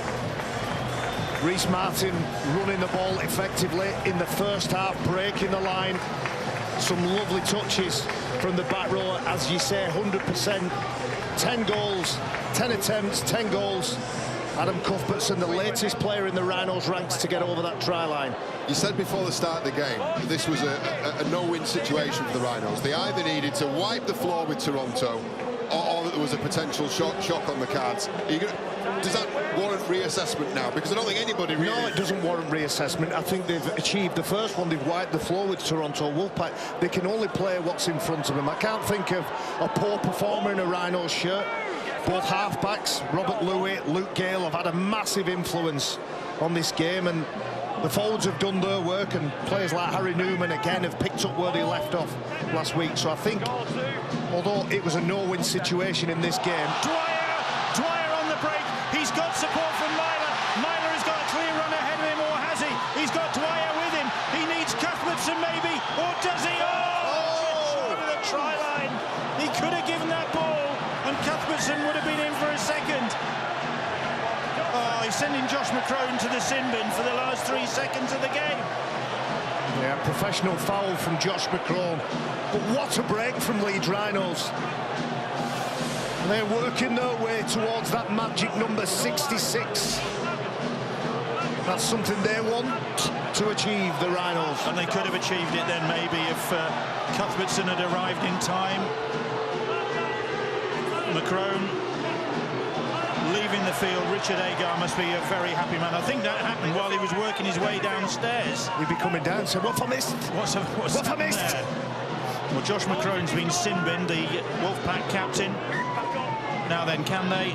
Reece Martin running the ball effectively in the first half, breaking the line. Some lovely touches from the back row, as you say, 100%. 10 goals, 10 attempts, 10 goals. Adam Cuthbertson, the latest player in the Rhinos ranks to get over that try line. You said before the start of the game, this was a no-win situation for the Rhinos. They either needed to wipe the floor with Toronto, or that there was a potential shock on the cards. Does that warrant reassessment now? Because I don't think anybody really... No, it doesn't warrant reassessment. I think they've achieved the first one. They've wiped the floor with Toronto Wolfpack. They can only play what's in front of them. I can't think of a poor performer in a Rhinos shirt. Both halfbacks, Robert Louis, Luke Gale, have had a massive influence on this game, and the forwards have done their work, and players like Harry Newman again have picked up where they left off last week. So I think, although it was a no-win situation in this game... Dwyer on the break. He's got support from Myler. Myler has got a clear run ahead of him, or has he? He's got Dwyer with him. He needs Cuthbertson maybe, or does he? Oh! Short of the try line. He could have given that ball, and Cuthbertson would have been in for a second. Oh, he's sending Josh McCrone to the sin bin for the last 3 seconds of the game. Yeah, professional foul from Josh McCrone. But what a break from Leeds Rhinos. And they're working their way towards that magic number 66. That's something they want to achieve, the Rhinos. And they could have achieved it then maybe if Cuthbertson had arrived in time. McCrone leaving the field. Richard Agar must be a very happy man. I think that happened while he was working his way downstairs. He'd be coming down, so what have I missed? What's I missed? There? Well, Josh McCrone's been sin-binned, the Wolfpack captain. Now then, can they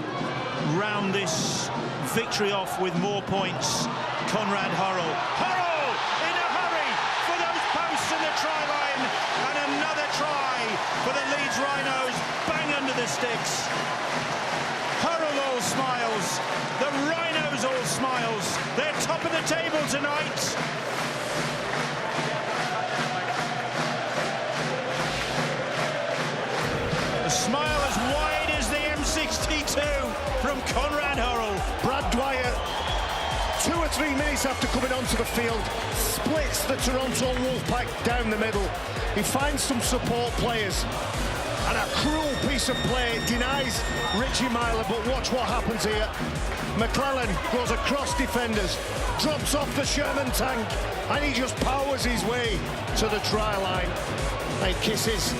round this victory off with more points? Conrad Hurrell. Hurrell in a hurry for those posts and the try line. And another try for the Leeds Rhinos. Bang under the sticks. Hurrell all smiles. The Rhinos all smiles. They're top of the table tonight. A smile as wide as the M62 from Conrad Hurrell. Brad Dwyer, 2 or 3 minutes after coming onto the field, splits the Toronto Wolfpack down the middle. He finds some support players, and a cruel piece of play denies Richie Myler, but watch what happens here. McClellan goes across defenders, drops off the Sherman tank, and he just powers his way to the try line and kisses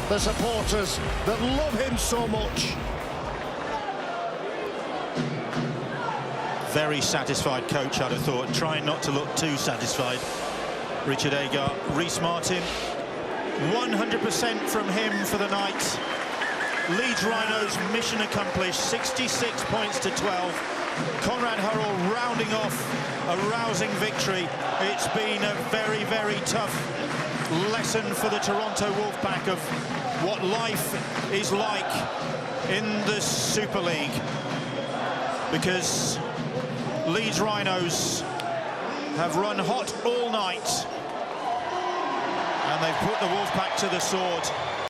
the supporters that love him so much. Very satisfied coach, I'd have thought, trying not to look too satisfied. Richard Agar. Reece Martin, 100% from him for the night. Leeds Rhinos mission accomplished, 66 points to 12. Conrad Hurrell rounding off a rousing victory. It's been a very, very tough lesson for the Toronto Wolfpack of what life is like in the Super League, because Leeds Rhinos have run hot all night and they've put the Wolfpack to the sword.